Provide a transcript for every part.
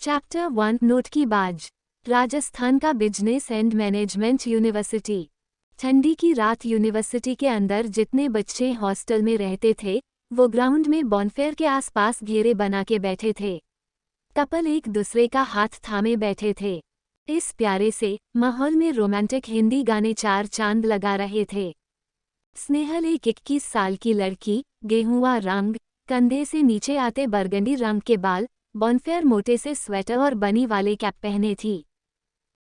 Chapter 1 note की बाज। राजस्थान का बिजनेस एंड मैनेजमेंट यूनिवर्सिटी। ठंडी की रात यूनिवर्सिटी के अंदर जितने बच्चे हॉस्टल में रहते थे वो ग्राउंड में बॉनफेयर के आसपास घेरे बना के बैठे थे। कपल एक दूसरे का हाथ थामे बैठे थे। इस प्यारे से माहौल में रोमांटिक हिंदी गाने चार चांद लगा रहे थे। स्नेहल एक 21 साल की लड़की, गेहुआ रंग, कंधे से नीचे आते बरगंडी रंग के बाल, बॉनफेयर मोटे से स्वेटर और बनी वाले कैप पहने थी।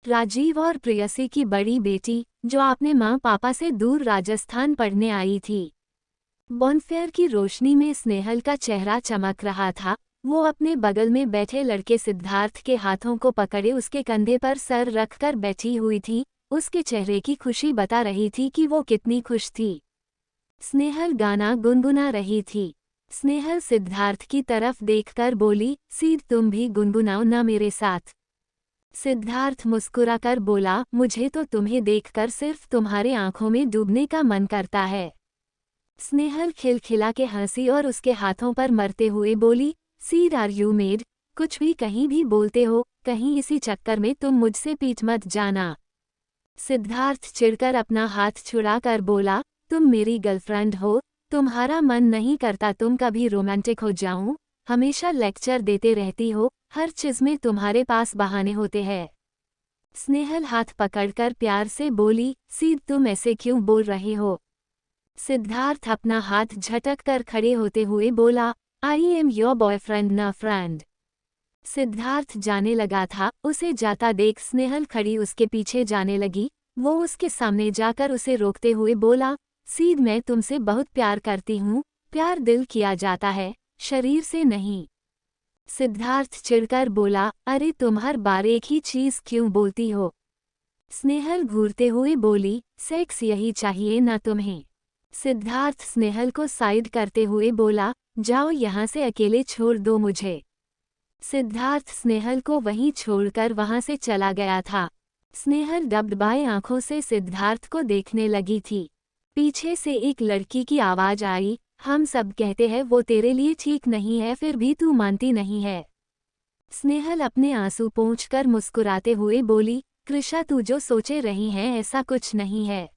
राजीव और प्रेयसी की बड़ी बेटी, जो अपने माँ पापा से दूर राजस्थान पढ़ने आई थी। बॉनफेयर की रोशनी में स्नेहल का चेहरा चमक रहा था। वो अपने बगल में बैठे लड़के सिद्धार्थ के हाथों को पकड़े उसके कंधे पर सर रखकर बैठी हुई थी। उसके चेहरे की खुशी बता रही थी कि वो कितनी खुश थी। स्नेहल गाना गुनगुना रही थी। स्नेहल सिद्धार्थ की तरफ देखकर बोली, सीध तुम भी गुनगुनाओ ना मेरे साथ। सिद्धार्थ मुस्कुराकर बोला, मुझे तो तुम्हें देखकर सिर्फ तुम्हारे आंखों में डूबने का मन करता है। स्नेहल खिलखिला के हंसी और उसके हाथों पर मरते हुए बोली, सीड आर यू मेड, कुछ भी कहीं भी बोलते हो, कहीं इसी चक्कर में तुम मुझसे पीट मत जाना। सिद्धार्थ चिढ़कर अपना हाथ छुड़ाकर बोला, तुम मेरी गर्लफ्रेंड हो, तुम्हारा मन नहीं करता तुम कभी रोमांटिक हो जाऊं? हमेशा लेक्चर देते रहती हो, हर चीज में तुम्हारे पास बहाने होते हैं। स्नेहल हाथ पकड़कर प्यार से बोली, सीध तुम ऐसे क्यों बोल रहे हो? सिद्धार्थ अपना हाथ झटक कर खड़े होते हुए बोला, आई एम योर बॉयफ्रेंड ना फ्रेंड। सिद्धार्थ जाने लगा था, उसे जाता देख स्नेहल खड़ी उसके पीछे जाने लगी। वो उसके सामने जाकर उसे रोकते हुए बोला, सीध मैं तुमसे बहुत प्यार करती हूँ। प्यार दिल किया जाता है, शरीर से नहीं। सिद्धार्थ चिढ़कर बोला, अरे तुम हर बार एक ही चीज क्यों बोलती हो? स्नेहल घूरते हुए बोली, सेक्स यही चाहिए ना तुम्हें? सिद्धार्थ स्नेहल को साइड करते हुए बोला, जाओ यहाँ से, अकेले छोड़ दो मुझे। सिद्धार्थ स्नेहल को वहीं छोड़कर वहां से चला गया था। स्नेहल डबडबाए आंखों से सिद्धार्थ को देखने लगी थी। पीछे से एक लड़की की आवाज आई, हम सब कहते हैं वो तेरे लिए ठीक नहीं है, फिर भी तू मानती नहीं है। स्नेहल अपने आंसू पोंछकर मुस्कुराते हुए बोली, कृषा तू जो सोचे रही है ऐसा कुछ नहीं है।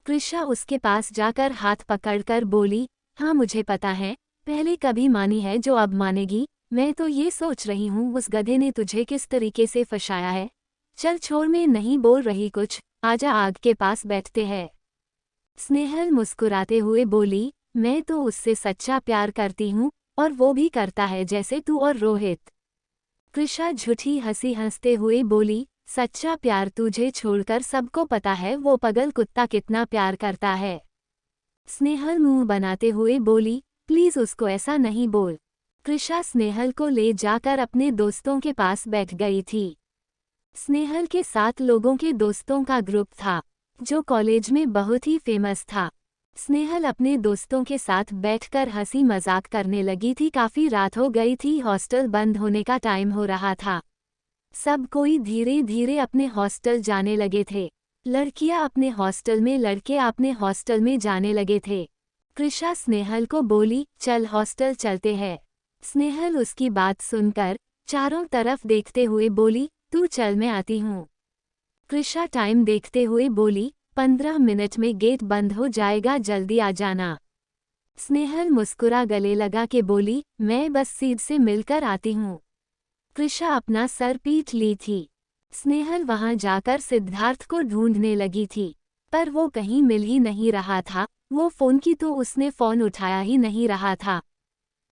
कृषा उसके पास जाकर हाथ पकड़कर बोली, हाँ मुझे पता है, पहले कभी मानी है जो अब मानेगी। मैं तो ये सोच रही हूँ उस गधे ने तुझे किस तरीके से फंसाया है। चल छोड़, मैं नहीं बोल रही कुछ, आजा आग के पास बैठते हैं। स्नेहल मुस्कुराते हुए बोली, मैं तो उससे सच्चा प्यार करती हूँ और वो भी करता है जैसे तू और रोहित। कृषा झूठी हंसी हंसते हुए बोली, सच्चा प्यार तुझे छोड़कर सबको पता है वो पगल कुत्ता कितना प्यार करता है। स्नेहल मुंह बनाते हुए बोली, प्लीज उसको ऐसा नहीं बोल। कृषा स्नेहल को ले जाकर अपने दोस्तों के पास बैठ गई थी। स्नेहल के 7 लोगों के दोस्तों का ग्रुप था, जो कॉलेज में बहुत ही फेमस था। स्नेहल अपने दोस्तों के साथ बैठकर हंसी मजाक करने लगी थी। काफी रात हो गई थी, हॉस्टल बंद होने का टाइम हो रहा था। सब कोई धीरे धीरे अपने हॉस्टल जाने लगे थे। लड़कियां अपने हॉस्टल में, लड़के अपने हॉस्टल में जाने लगे थे। कृषा स्नेहल को बोली, चल हॉस्टल चलते हैं। स्नेहल उसकी बात सुनकर चारों तरफ देखते हुए बोली, तू चल मैं आती हूँ। कृषा टाइम देखते हुए बोली, 15 मिनट में गेट बंद हो जाएगा, जल्दी आ जाना। स्नेहल मुस्कुरा गले लगा के बोली, मैं बस सीध से मिलकर आती हूँ। कृषा अपना सर पीट ली थी। स्नेहल वहां जाकर सिद्धार्थ को ढूंढने लगी थी, पर वो कहीं मिल ही नहीं रहा था। वो फोन की तो उसने फोन उठाया ही नहीं रहा था।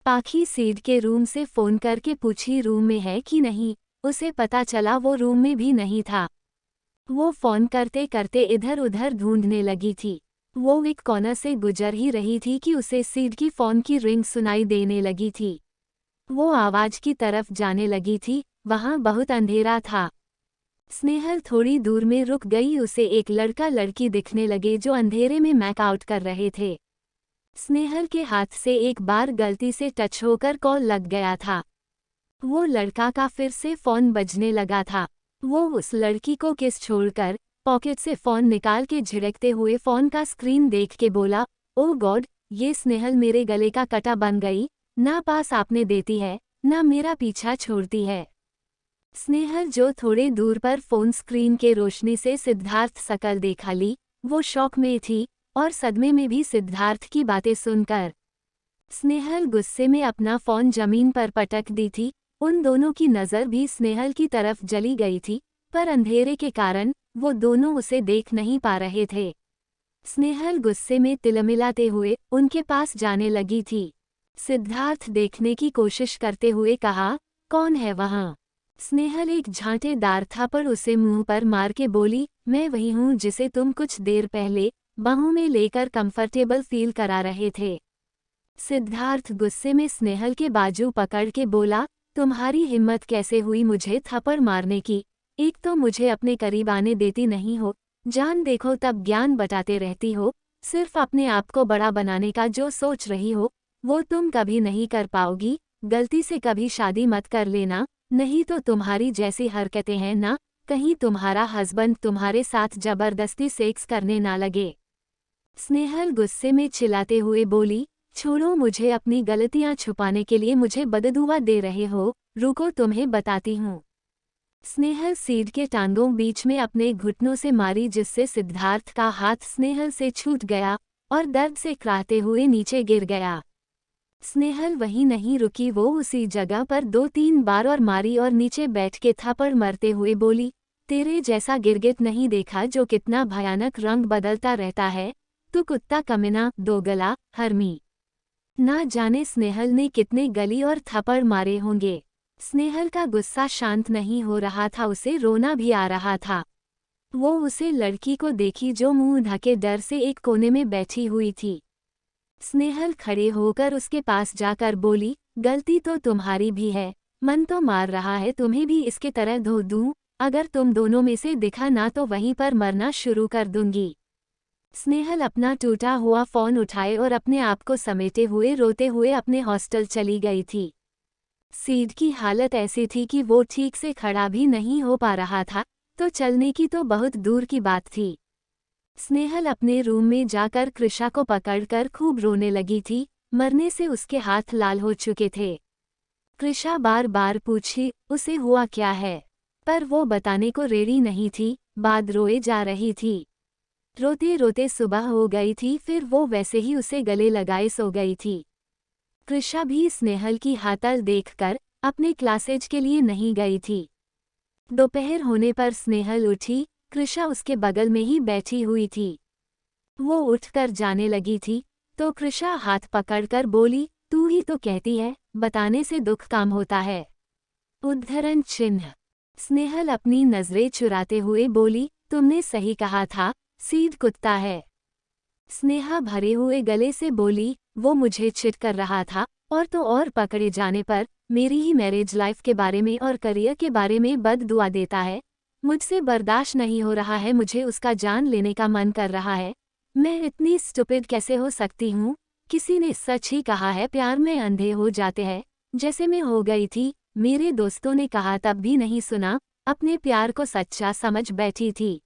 पाखी सीड के रूम से फोन करके पूछी रूम में है कि नहीं, उसे पता चला वो रूम में भी नहीं था। वो फोन करते करते इधर उधर ढूंढने लगी थी। वो एक कॉर्नर से गुजर ही रही थी कि उसे सीड की फोन की रिंग सुनाई देने लगी थी। वो आवाज की तरफ जाने लगी थी, वहां बहुत अंधेरा था। स्नेहल थोड़ी दूर में रुक गई, उसे एक लड़का लड़की दिखने लगे जो अंधेरे में मैकआउट कर रहे थे। स्नेहल के हाथ से एक बार गलती से टच होकर कॉल लग गया था। वो लड़का का फिर से फोन बजने लगा था। वो उस लड़की को किस छोड़कर पॉकेट से फोन निकाल के झिड़कते हुए फोन का स्क्रीन देख के बोला, ओ गॉड, ये स्नेहल मेरे गले का कटा बन गई। ना पास आपने देती है, ना मेरा पीछा छोड़ती है। स्नेहल जो थोड़े दूर पर फोन स्क्रीन के रोशनी से सिद्धार्थ सकल देखा ली, वो शॉक में थी और सदमे में भी सिद्धार्थ की बातें सुनकर। स्नेहल गुस्से में अपना फोन जमीन पर पटक दी थी। उन दोनों की नज़र भी स्नेहल की तरफ जली गई थी, पर अंधेरे के कारण वो दोनों उसे देख नहीं पा रहे थे। स्नेहल गुस्से में तिलमिलाते हुए उनके पास जाने लगी थी। सिद्धार्थ देखने की कोशिश करते हुए कहा, कौन है वहाँ? स्नेहल एक झांटेदार थापड़ उसे मुंह पर मार के बोली, मैं वही हूँ जिसे तुम कुछ देर पहले बाहों में लेकर कंफर्टेबल फील करा रहे थे। सिद्धार्थ गुस्से में स्नेहल के बाजू पकड़ के बोला, तुम्हारी हिम्मत कैसे हुई मुझे थप्पड़ मारने की? एक तो मुझे अपने करीब आने देती नहीं हो, जान देखो तब ज्ञान बटाते रहती हो, सिर्फ अपने आप को बड़ा बनाने का जो सोच रही हो वो तुम कभी नहीं कर पाओगी। गलती से कभी शादी मत कर लेना, नहीं तो तुम्हारी जैसी हरकतें हैं ना, कहीं तुम्हारा हस्बैंड तुम्हारे साथ जबरदस्ती सेक्स करने ना लगे। स्नेहल गुस्से में चिल्लाते हुए बोली, छोड़ो मुझे, अपनी गलतियां छुपाने के लिए मुझे बददुआ दे रहे हो, रुको तुम्हें बताती हूँ। स्नेहल सीढ़ के टांगों बीच में अपने घुटनों से मारी, जिससे सिद्धार्थ का हाथ स्नेहल से छूट गया और दर्द से कराहते हुए नीचे गिर गया। स्नेहल वहीं नहीं रुकी, वो उसी जगह पर 2-3 बार और मारी और नीचे बैठ के थप्पड़ मारते हुए बोली, तेरे जैसा गिरगिट नहीं देखा जो कितना भयानक रंग बदलता रहता है, तू कुत्ता कमीना, दोगला, हरमी। ना जाने स्नेहल ने कितने गली और थप्पड़ मारे होंगे। स्नेहल का गुस्सा शांत नहीं हो रहा था, उसे रोना भी आ रहा था। वो उसे लड़की को देखी जो मुंह ढके डर से एक कोने में बैठी हुई थी। स्नेहल खड़े होकर उसके पास जाकर बोली, गलती तो तुम्हारी भी है, मन तो मार रहा है तुम्हें भी इसके तरह धो दूं, अगर तुम दोनों में से दिखा ना तो वहीं पर मरना शुरू कर दूंगी। स्नेहल अपना टूटा हुआ फोन उठाए और अपने आप को समेटे हुए रोते हुए अपने हॉस्टल चली गई थी। सीड की हालत ऐसी थी कि वो ठीक से खड़ा भी नहीं हो पा रहा था, तो चलने की तो बहुत दूर की बात थी। स्नेहल अपने रूम में जाकर कृषा को पकड़कर खूब रोने लगी थी, मरने से उसके हाथ लाल हो चुके थे। कृषा बार बार पूछी उसे हुआ क्या है, पर वो बताने को रेडी नहीं थी, बाद रोए जा रही थी। रोते रोते सुबह हो गई थी, फिर वो वैसे ही उसे गले लगाए सो गई थी। कृषा भी स्नेहल की हालत देखकर अपने क्लासेज के लिए नहीं गई थी। दोपहर होने पर स्नेहल उठी, कृषा उसके बगल में ही बैठी हुई थी। वो उठकर जाने लगी थी, तो कृषा हाथ पकड़कर बोली, तू ही तो कहती है बताने से दुख काम होता है। उद्धरण चिन्ह। स्नेहल अपनी नजरें चुराते हुए बोली, तुमने सही कहा था, सीड कुत्ता है। स्नेहा भरे हुए गले से बोली, वो मुझे चिढ़ कर रहा था, और तो और पकड़े जाने पर मेरी ही मैरिज लाइफ के बारे में और करियर के बारे में बददुआ देता है। मुझसे बर्दाश्त नहीं हो रहा है, मुझे उसका जान लेने का मन कर रहा है। मैं इतनी स्टूपिड कैसे हो सकती हूँ? किसी ने सच ही कहा है, प्यार में अंधे हो जाते हैं, जैसे मैं हो गई थी। मेरे दोस्तों ने कहा तब भी नहीं सुना, अपने प्यार को सच्चा समझ बैठी थी,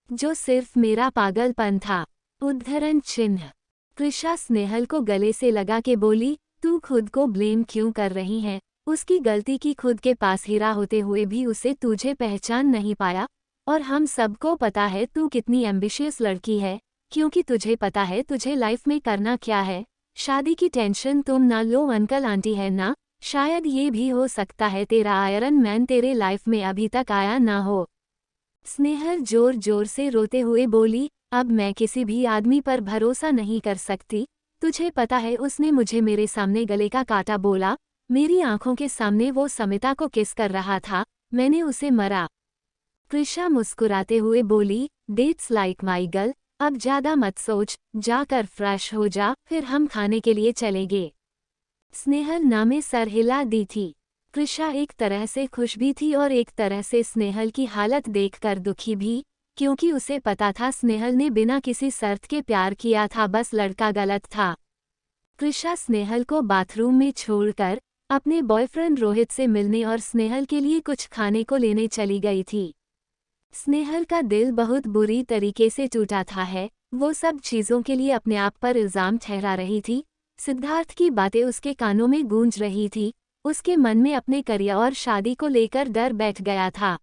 जो सिर्फ मेरा पागलपन था। उद्धरण चिन्ह। कृषा स्नेहल को गले से लगा के बोली, तू खुद को ब्लेम क्यों कर रही है? उसकी गलती की खुद के पास हीरा होते हुए भी उसे तुझे पहचान नहीं पाया, और हम सबको पता है तू कितनी एम्बिशियस लड़की है, क्योंकि तुझे पता है तुझे लाइफ में करना क्या है। शादी की टेंशन तुम ना लो अंकल आंटी है ना, शायद ये भी हो सकता है तेरा आयरन मैन तेरे लाइफ में अभी तक आया ना हो। स्नेहल जोर जोर से रोते हुए बोली, अब मैं किसी भी आदमी पर भरोसा नहीं कर सकती। तुझे पता है उसने मुझे मेरे सामने गले का काटा बोला, मेरी आंखों के सामने वो समिता को किस कर रहा था, मैंने उसे मरा। कृषा मुस्कुराते हुए बोली, डेट्स लाइक माई गर्ल, अब ज्यादा मत सोच, जाकर फ्रेश हो जा, फिर हम खाने के लिए चलेंगे। स्नेहल नामे सर हिला दी थी। कृषा एक तरह से खुश भी थी और एक तरह से स्नेहल की हालत देखकर दुखी भी, क्योंकि उसे पता था स्नेहल ने बिना किसी शर्त के प्यार किया था, बस लड़का गलत था। कृषा स्नेहल को बाथरूम में छोड़कर अपने बॉयफ्रेंड रोहित से मिलने और स्नेहल के लिए कुछ खाने को लेने चली गई थी। स्नेहल का दिल बहुत बुरी तरीके से टूटा था है, वो सब चीज़ों के लिए अपने आप पर इल्ज़ाम ठहरा रही थी। सिद्धार्थ की बातें उसके कानों में गूंज रही थी, उसके मन में अपने करियर और शादी को लेकर डर बैठ गया था।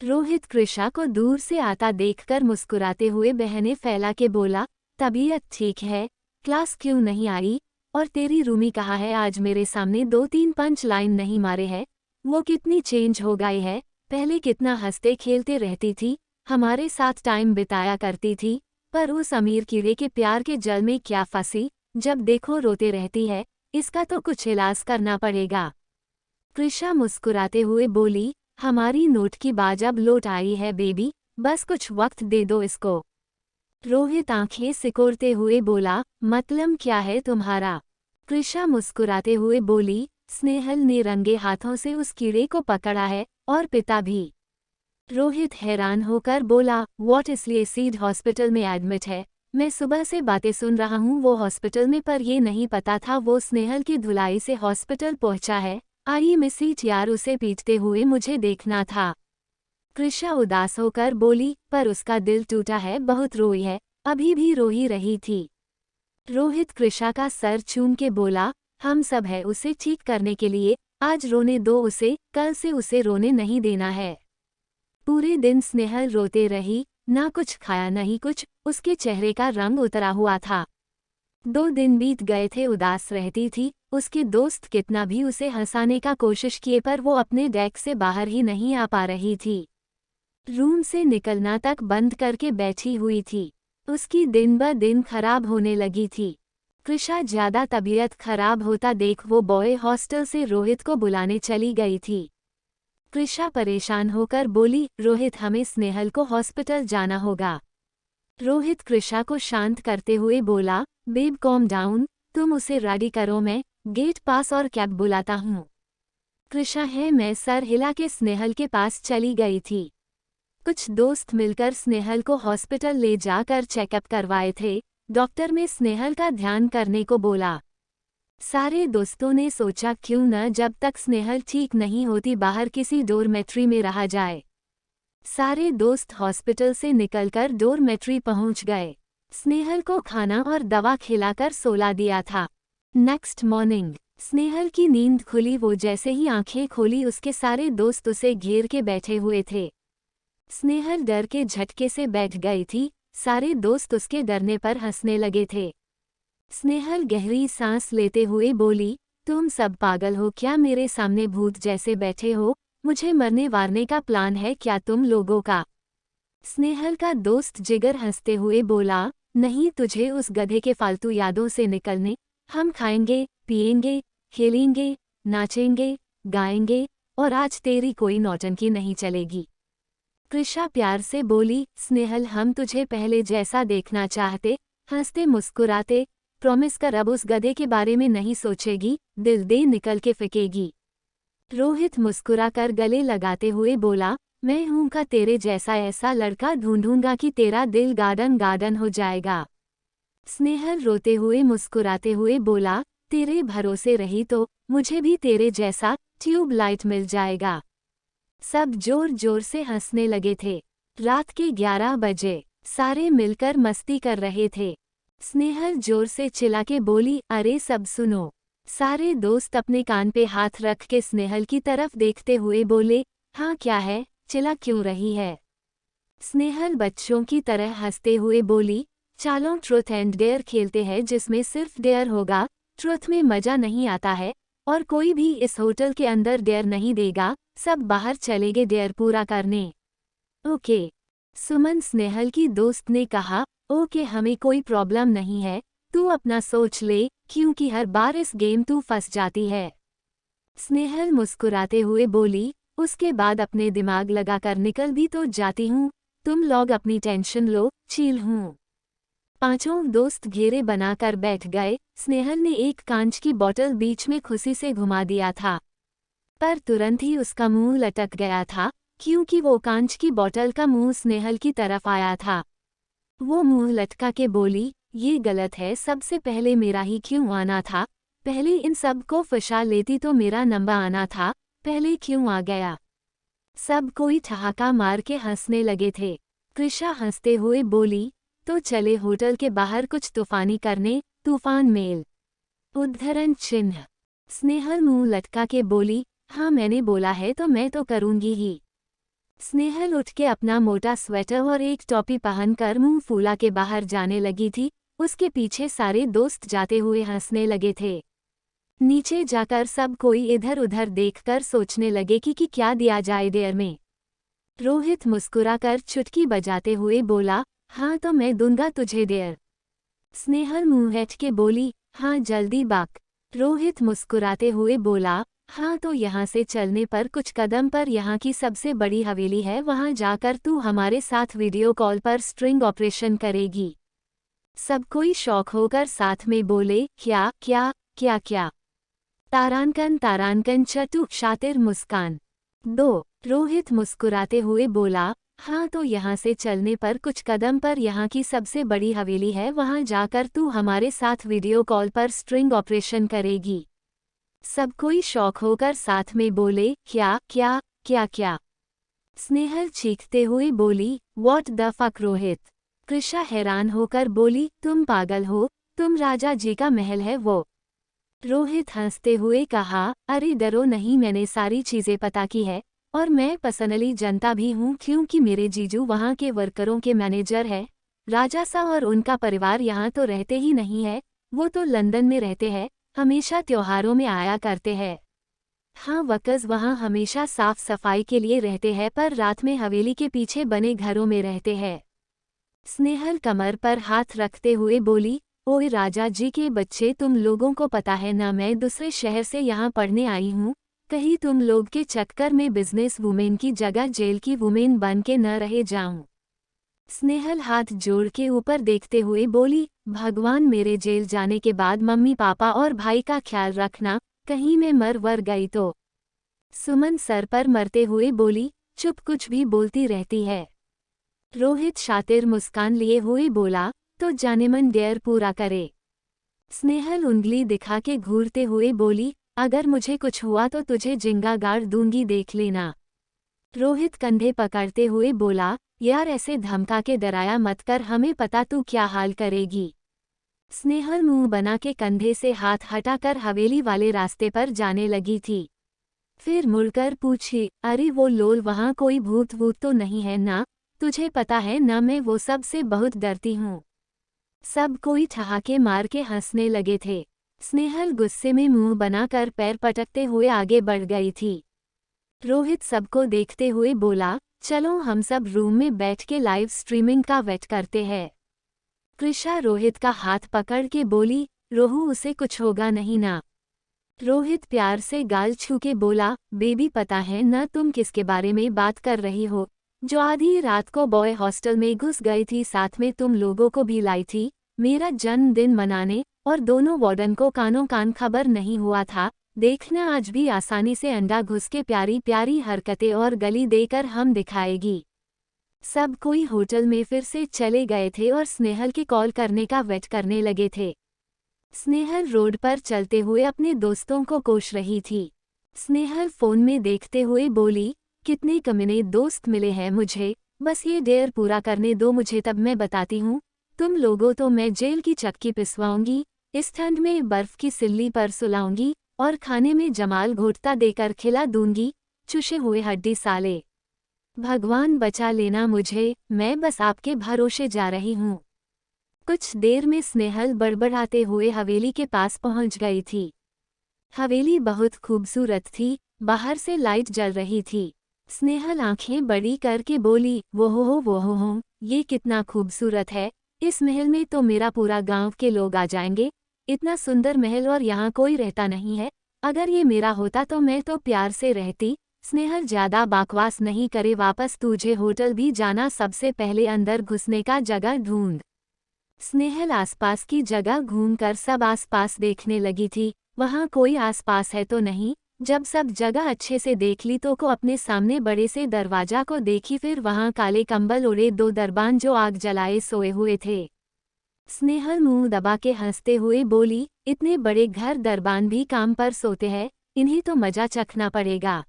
रोहित कृषा को दूर से आता देखकर मुस्कुराते हुए बहनें फैला के बोला, तबीयत ठीक है, क्लास क्यों नहीं आई? और तेरी रूमी कहाँ है? आज मेरे सामने 2-3 पंच लाइन नहीं मारे है। वो कितनी चेंज हो गई है, पहले कितना हंसते खेलते रहती थी, हमारे साथ टाइम बिताया करती थी, पर उस अमीर कीड़े के प्यार के जल में क्या फंसी, जब देखो रोते रहती है, इसका तो कुछ इलाज करना पड़ेगा। कृषा मुस्कुराते हुए बोली, हमारी नोट की बाज अब लौट आई है बेबी, बस कुछ वक्त दे दो इसको। रोहित आंखें सिकोड़ते हुए बोला, मतलब क्या है तुम्हारा? कृषा मुस्कुराते हुए बोली, स्नेहल ने रंगे हाथों से उस कीड़े को पकड़ा है, और पिता भी। रोहित हैरान होकर बोला, व्हाट? इसलिए सीड हॉस्पिटल में एडमिट है? मैं सुबह से बातें सुन रहा हूँ वो हॉस्पिटल में, पर ये नहीं पता था वो स्नेहल की धुलाई से हॉस्पिटल पहुंचा है। आई मिसीट यार, उसे पीटते हुए मुझे देखना था। कृषा उदास होकर बोली, पर उसका दिल टूटा है, बहुत रोई है, अभी भी रो ही रही थी। रोहित कृषा का सर चूम के बोला, हम सब है उसे ठीक करने के लिए, आज रोने दो उसे, कल से उसे रोने नहीं देना है। पूरे दिन स्नेहल रोते रही, ना कुछ खाया नहीं कुछ, उसके चेहरे का रंग उतरा हुआ था। 2 दिन बीत गए थे, उदास रहती थी, उसके दोस्त कितना भी उसे हंसाने का कोशिश किए पर वो अपने डेस्क से बाहर ही नहीं आ पा रही थी। रूम से निकलना तक बंद करके बैठी हुई थी। उसकी दिन ब दिन खराब होने लगी थी। कृषा ज्यादा तबीयत खराब होता देख वो बॉय हॉस्टल से रोहित को बुलाने चली गई थी। कृषा परेशान होकर बोली, रोहित हमें स्नेहल को हॉस्पिटल जाना होगा। रोहित कृषा को शांत करते हुए बोला, बेब कॉम डाउन, तुम उसे रेडी करो, मैं गेट पास और कैब बुलाता हूँ। कृषा है, मैं सर हिला के स्नेहल के पास चली गई थी। कुछ दोस्त मिलकर स्नेहल को हॉस्पिटल ले जाकर चेकअप करवाए थे। डॉक्टर में स्नेहल का ध्यान करने को बोला। सारे दोस्तों ने सोचा क्यों न जब तक स्नेहल ठीक नहीं होती बाहर किसी डोरमेट्री में रहा जाए। सारे दोस्त हॉस्पिटल से निकलकर डोरमेट्री पहुंच गए। स्नेहल को खाना और दवा खिलाकर सोला दिया था। नेक्स्ट मॉर्निंग स्नेहल की नींद खुली, वो जैसे ही आंखें खोली उसके सारे दोस्त उसे घेर के बैठे हुए थे। स्नेहल डर के झटके से बैठ गई थी, सारे दोस्त उसके डरने पर हंसने लगे थे। स्नेहल गहरी सांस लेते हुए बोली, तुम सब पागल हो क्या? मेरे सामने भूत जैसे बैठे हो, मुझे मरने वारने का प्लान है क्या तुम लोगों का? स्नेहल का दोस्त जिगर हंसते हुए बोला, नहीं, तुझे उस गधे के फालतू यादों से निकलने, हम खाएंगे, पिएंगे, खेलेंगे, नाचेंगे, गाएंगे, और आज तेरी कोई नौटंकी नहीं चलेगी। कृषा प्यार से बोली, स्नेहल हम तुझे पहले जैसा देखना चाहते, हंसते मुस्कुराते, प्रॉमिस कर अब उस गधे के बारे में नहीं सोचेगी, दिल दे निकल के फेंकेगी। रोहित मुस्कुराकर गले लगाते हुए बोला, मैं हूं का तेरे जैसा ऐसा लड़का ढूंढूंगा कि तेरा दिल गार्डन गार्डन हो जाएगा। स्नेहल रोते हुए मुस्कुराते हुए बोला, तेरे भरोसे रही तो मुझे भी तेरे जैसा ट्यूबलाइट मिल जाएगा। सब जोर जोर से हंसने लगे थे। रात के 11 बजे सारे मिलकर मस्ती कर रहे थे। स्नेहल जोर से चिल्ला के बोली, अरे सब सुनो। सारे दोस्त अपने कान पे हाथ रख के स्नेहल की तरफ देखते हुए बोले, हाँ क्या है, चिल्ला क्यों रही है? स्नेहल बच्चों की तरह हंसते हुए बोली, चलो ट्रुथ एंड डेयर खेलते हैं जिसमें सिर्फ डेयर होगा, ट्रुथ में मजा नहीं आता है, और कोई भी इस होटल के अंदर डेयर नहीं देगा, सब बाहर चलेंगे डेयर पूरा करने। ओके। सुमन स्नेहल की दोस्त ने कहा, ओके हमें कोई प्रॉब्लम नहीं है, तू अपना सोच ले, क्योंकि हर बार इस गेम तू फंस जाती है। स्नेहल मुस्कुराते हुए बोली, उसके बाद अपने दिमाग लगाकर निकल भी तो जाती हूँ, तुम लोग अपनी टेंशन लो, चिल हूँ। पांचों दोस्त घेरे बनाकर बैठ गए। स्नेहल ने एक कांच की बोतल बीच में खुशी से घुमा दिया था, पर तुरंत ही उसका मुंह लटक गया था, क्योंकि वो कांच की बोतल का मुंह स्नेहल की तरफ आया था। वो मुंह लटका के बोली, ये गलत है, सबसे पहले मेरा ही क्यों आना था? पहले इन सब को फंसा लेती तो मेरा नंबर आना था, पहले क्यों आ गया? सब कोई ठहाका मार के हंसने लगे थे। कृषा हंसते हुए बोली, तो चले होटल के बाहर कुछ तूफानी करने, तूफान मेल। उद्धरण चिन्ह। स्नेहल मुंह लटका के बोली, हाँ मैंने बोला है तो मैं तो करूंगी ही। स्नेहल उठ के अपना मोटा स्वेटर और एक टोपी पहनकर मुंह फूला के बाहर जाने लगी थी। उसके पीछे सारे दोस्त जाते हुए हंसने लगे थे। नीचे जाकर सब कोई इधर उधर देखकर सोचने लगे कि क्या दिया जाए डेयर में। रोहित मुस्कुराकर चुटकी बजाते हुए बोला, हाँ तो मैं दूंगा तुझे डेयर। स्नेहल मुंह ऐंठ के बोली, हाँ जल्दी बाक। रोहित मुस्कुराते हुए बोला, हाँ तो यहाँ से चलने पर कुछ कदम पर यहाँ की सबसे बड़ी हवेली है, वहाँ जाकर तू हमारे साथ वीडियो कॉल पर स्ट्रिंग ऑपरेशन करेगी। सब कोई शौक होकर साथ में बोले, क्या क्या क्या क्या। तारांकन तारांकन चटू शातिर मुस्कान। 2 रोहित मुस्कुराते हुए बोला, हाँ तो यहाँ से चलने पर कुछ कदम पर यहाँ की सबसे बड़ी हवेली है, वहाँ जाकर तू हमारे साथ वीडियो कॉल पर स्ट्रिंग ऑपरेशन करेगी। सब कोई शौक होकर साथ में बोले, क्या क्या क्या क्या। स्नेहल चीखते हुए बोली, what the fuck Rohit. Krisha हैरान होकर बोली, तुम पागल हो, तुम राजा जी का महल है वो। रोहित हंसते हुए कहा, अरे डरो नहीं, मैंने सारी चीजें पता की है और मैं पर्सनली जनता भी हूँ क्योंकि मेरे जीजू वहाँ के वर्करों के मैनेजर है। राजा सा और उनका परिवार यहाँ तो रहते ही नहीं है, वो तो लंदन में रहते हैं, हमेशा त्योहारों में आया करते हैं। हाँ वर्कर्स वहाँ हमेशा साफ सफाई के लिए रहते हैं पर रात में हवेली के पीछे बने घरों में रहते हैं। स्नेहल कमर पर हाथ रखते हुए बोली, ओए राजा जी के बच्चे, तुम लोगों को पता है ना मैं दूसरे शहर से यहाँ पढ़ने आई हूँ, कहीं तुम लोग के चक्कर में बिजनेस वुमेन की जगह जेल की वुमेन बन के न रह जाऊं। स्नेहल हाथ जोड़ के ऊपर देखते हुए बोली, भगवान मेरे जेल जाने के बाद मम्मी पापा और भाई का ख्याल रखना, कहीं मैं मर वर गई तो। सुमन सर पर मरते हुए बोली, चुप, कुछ भी बोलती रहती है। रोहित शातिर मुस्कान लिए हुए बोला, तो जानेमन डेयर पूरा करे। स्नेहल उंगली दिखा के घूरते हुए बोली, अगर मुझे कुछ हुआ तो तुझे जिंगा गाड़ दूंगी, देख लेना। रोहित कंधे पकड़ते हुए बोला, यार ऐसे धमका के डराया मत कर, हमें पता तू क्या हाल करेगी। स्नेहल मुंह बना के कंधे से हाथ हटाकर हवेली वाले रास्ते पर जाने लगी थी। फिर मुड़कर पूछी, अरे वो लोल, वहाँ कोई भूत वूत तो नहीं है ना? तुझे पता है ना मैं वो सब से बहुत डरती हूँ। सब कोई ठहाके मार के हंसने लगे थे। स्नेहल गुस्से में मुंह बनाकर पैर पटकते हुए आगे बढ़ गई थी। रोहित सबको देखते हुए बोला, चलो हम सब रूम में बैठ के लाइव स्ट्रीमिंग का वेट करते हैं। कृषा रोहित का हाथ पकड़ के बोली, रोहू उसे कुछ होगा नहीं ना? रोहित प्यार से गाल छू के बोला, बेबी पता है न तुम किसके बारे में बात कर रही हो, जो आधी रात को बॉय हॉस्टल में घुस गई थी, साथ में तुम लोगों को भी लाई थी मेरा जन्मदिन मनाने, और दोनों वार्डन को कानों कान खबर नहीं हुआ था। देखना आज भी आसानी से अंडा घुस के प्यारी प्यारी हरकतें और गली देकर हम दिखाएगी। सब कोई होटल में फिर से चले गए थे और स्नेहल के कॉल करने का वेट करने लगे थे। स्नेहल रोड पर चलते हुए अपने दोस्तों को कोस रही थी। स्नेहल फोन में देखते हुए बोली, कितने कमीने दोस्त मिले हैं मुझे, बस ये डेयर पूरा करने दो मुझे, तब मैं बताती हूँ तुम लोगों तो मैं जेल की चक्की पिसवाऊंगी, इस ठंड में बर्फ की सिल्ली पर सुलाऊंगी और खाने में जमाल घोटता देकर खिला दूंगी, चुषे हुए हड्डी साले। भगवान बचा लेना मुझे, मैं बस आपके भरोसे जा रही हूँ। कुछ देर में स्नेहल बड़बड़ाते हुए हवेली के पास पहुँच गई थी। हवेली बहुत खूबसूरत थी, बाहर से लाइट जल रही थी। स्नेहल आंखें बड़ी करके बोली, वो हो, ये कितना खूबसूरत है, इस महल में तो मेरा पूरा गांव के लोग आ जाएंगे। इतना सुंदर महल और यहाँ कोई रहता नहीं है, अगर ये मेरा होता तो मैं तो प्यार से रहती। स्नेहल ज्यादा बकवास नहीं करे, वापस तुझे होटल भी जाना, सबसे पहले अंदर घुसने का जगह ढूंढ। स्नेहल आसपास की जगह घूमकर सब आसपास देखने लगी थी, वहाँ कोई आसपास है तो नहीं। जब सब जगह अच्छे से देख ली तो को अपने सामने बड़े से दरवाजा को देखी, फिर वहाँ काले कंबल ओढ़े 2 दरबान जो आग जलाए सोए हुए थे। स्नेहल मुंह दबा के हंसते हुए बोली, इतने बड़े घर दरबान भी काम पर सोते हैं, इन्हें तो मजा चखना पड़ेगा।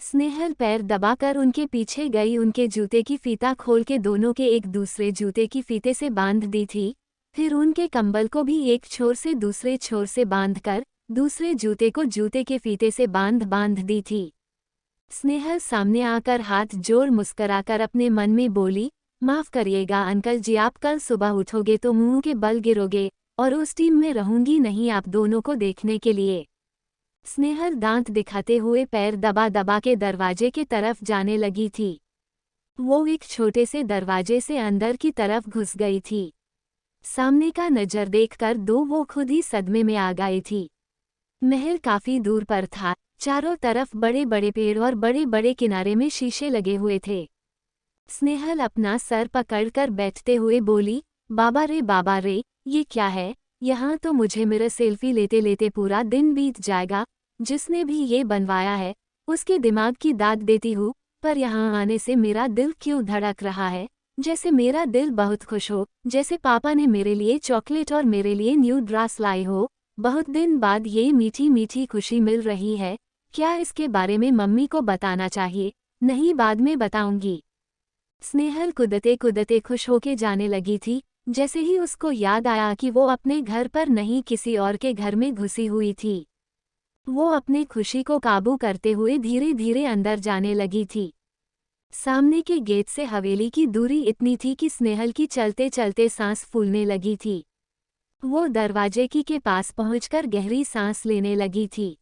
स्नेहल पैर दबाकर उनके पीछे गई, उनके जूते की फीता खोल के दोनों के एक दूसरे जूते की फीते से बांध दी थी, फिर उनके कंबल को भी एक छोर से दूसरे छोर से बांधकर दूसरे जूते को जूते के फीते से बांध दी थी। स्नेहल सामने आकर हाथ जोड़ मुस्कराकर अपने मन में बोली, माफ करिएगा अंकल जी, आप कल सुबह उठोगे तो मुंह के बल गिरोगे और उस टीम में रहूंगी नहीं आप दोनों को देखने के लिए। स्नेहल दांत दिखाते हुए पैर दबा दबा के दरवाजे के तरफ जाने लगी थी। वो एक छोटे से दरवाजे से अंदर की तरफ घुस गई थी। सामने का नजर देखकर वो खुद ही सदमे में आ गई थी। महल काफी दूर पर था, चारों तरफ बड़े बड़े पेड़ और बड़े बड़े किनारे में शीशे लगे हुए थे। स्नेहल अपना सर पकड़कर बैठते हुए बोली, बाबा रे, ये क्या है? यहाँ तो मुझे मेरा सेल्फी लेते लेते पूरा दिन बीत जाएगा। जिसने भी ये बनवाया है उसके दिमाग की दाद देती हूँ, पर यहाँ आने से मेरा दिल क्यों धड़क रहा है, जैसे मेरा दिल बहुत खुश हो, जैसे पापा ने मेरे लिए चॉकलेट और मेरे लिए न्यू ड्रेस लाई हो। बहुत दिन बाद ये मीठी मीठी खुशी मिल रही है। क्या इसके बारे में मम्मी को बताना चाहिए? नहीं, बाद में बताऊंगी। स्नेहल कुदते कुदते खुश होके जाने लगी थी। जैसे ही उसको याद आया कि वो अपने घर पर नहीं किसी और के घर में घुसी हुई थी, वो अपने खुशी को काबू करते हुए धीरे धीरे अंदर जाने लगी थी। सामने के गेट से हवेली की दूरी इतनी थी कि स्नेहल की चलते चलते सांस फूलने लगी थी। वो दरवाजे के पास पहुंचकर गहरी सांस लेने लगी थी।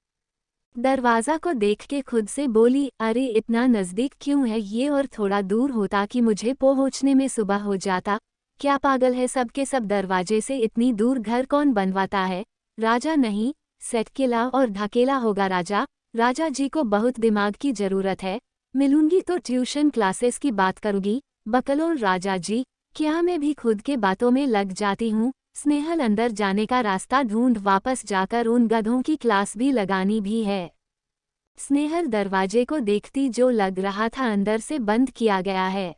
दरवाज़ा को देख के खुद से बोली, अरे इतना नज़दीक क्यों है ये, और थोड़ा दूर होता कि मुझे पहुंचने में सुबह हो जाता। क्या पागल है सबके सब दरवाजे से इतनी दूर घर कौन बनवाता है? राजा नहीं, सेटकेला और धकेला होगा राजा जी को बहुत दिमाग की ज़रूरत है। मिलूंगी तो ट्यूशन क्लासेस की बात करूँगी। बकलोल राजा जी, क्या मैं भी खुद के बातों में लग जाती हूँ। स्नेहल अंदर जाने का रास्ता ढूंढ वापस जाकर उन गधों की क्लास भी लगानी भी है। स्नेहल दरवाजे को देखती जो लग रहा था अंदर से बंद किया गया है।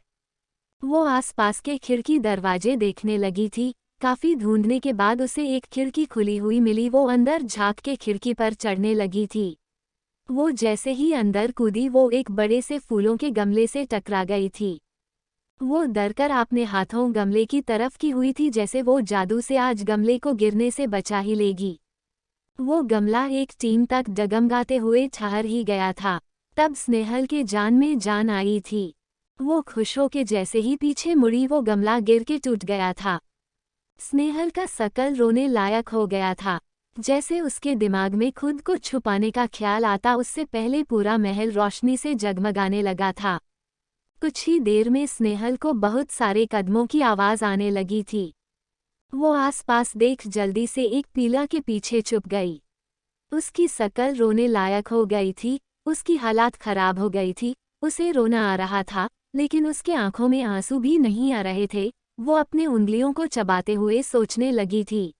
वो आसपास के खिड़की दरवाजे देखने लगी थी। काफी ढूंढने के बाद उसे एक खिड़की खुली हुई मिली। वो अंदर झांक के खिड़की पर चढ़ने लगी थी। वो जैसे ही अंदर कूदी वो एक बड़े से फूलों के गमले से टकरा गई थी। वो डरकर अपने हाथों गमले की तरफ की हुई थी, जैसे वो जादू से आज गमले को गिरने से बचा ही लेगी। वो गमला एक टीम तक डगमगाते हुए ठहर ही गया था। तब स्नेहल के जान में जान आई थी। वो खुश हो के जैसे ही पीछे मुड़ी वो गमला गिर के टूट गया था। स्नेहल का शकल रोने लायक हो गया था। जैसे उसके दिमाग में खुद को छुपाने का ख्याल आता उससे पहले पूरा महल रोशनी से जगमगाने लगा था। कुछ ही देर में स्नेहल को बहुत सारे कदमों की आवाज़ आने लगी थी। वो आसपास देख जल्दी से एक पीला के पीछे छुप गई। उसकी शकल रोने लायक हो गई थी, उसकी हालत खराब हो गई थी। उसे रोना आ रहा था, लेकिन उसके आंखों में आंसू भी नहीं आ रहे थे। वो अपने उंगलियों को चबाते हुए सोचने लगी थी,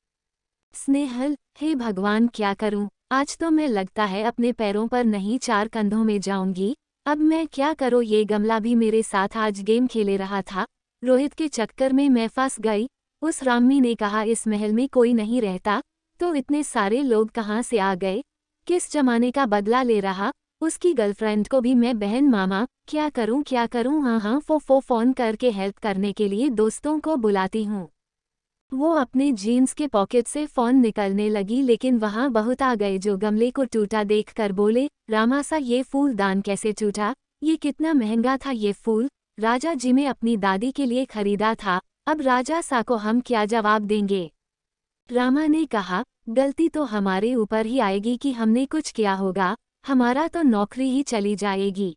स्नेहल, हे भगवान क्या करूं, आज तो मैं लगता है अपने पैरों पर नहीं चार कंधों में जाऊंगी। अब मैं क्या करूं, ये गमला भी मेरे साथ आज गेम खेले रहा था। रोहित के चक्कर में मैं फंस गई। उस रामी ने कहा इस महल में कोई नहीं रहता, तो इतने सारे लोग कहाँ से आ गए? किस जमाने का बदला ले रहा? उसकी गर्लफ्रेंड को भी मैं बहन मामा, क्या करूं? हाँ, फोन करके हेल्प करने के लिए दोस्तों को बुलाती हूँ। वो अपने जीन्स के पॉकेट से फ़ोन निकलने लगी, लेकिन वहाँ बहुत आ गए जो गमले को टूटा देखकर बोले, रामासा ये फूल दान कैसे टूटा? ये कितना महंगा था ये फूल, राजा जी ने अपनी दादी के लिए खरीदा था। अब राजा सा को हम क्या जवाब देंगे? रामा ने कहा, गलती तो हमारे ऊपर ही आएगी कि हमने कुछ किया होगा, हमारा तो नौकरी ही चली जाएगी।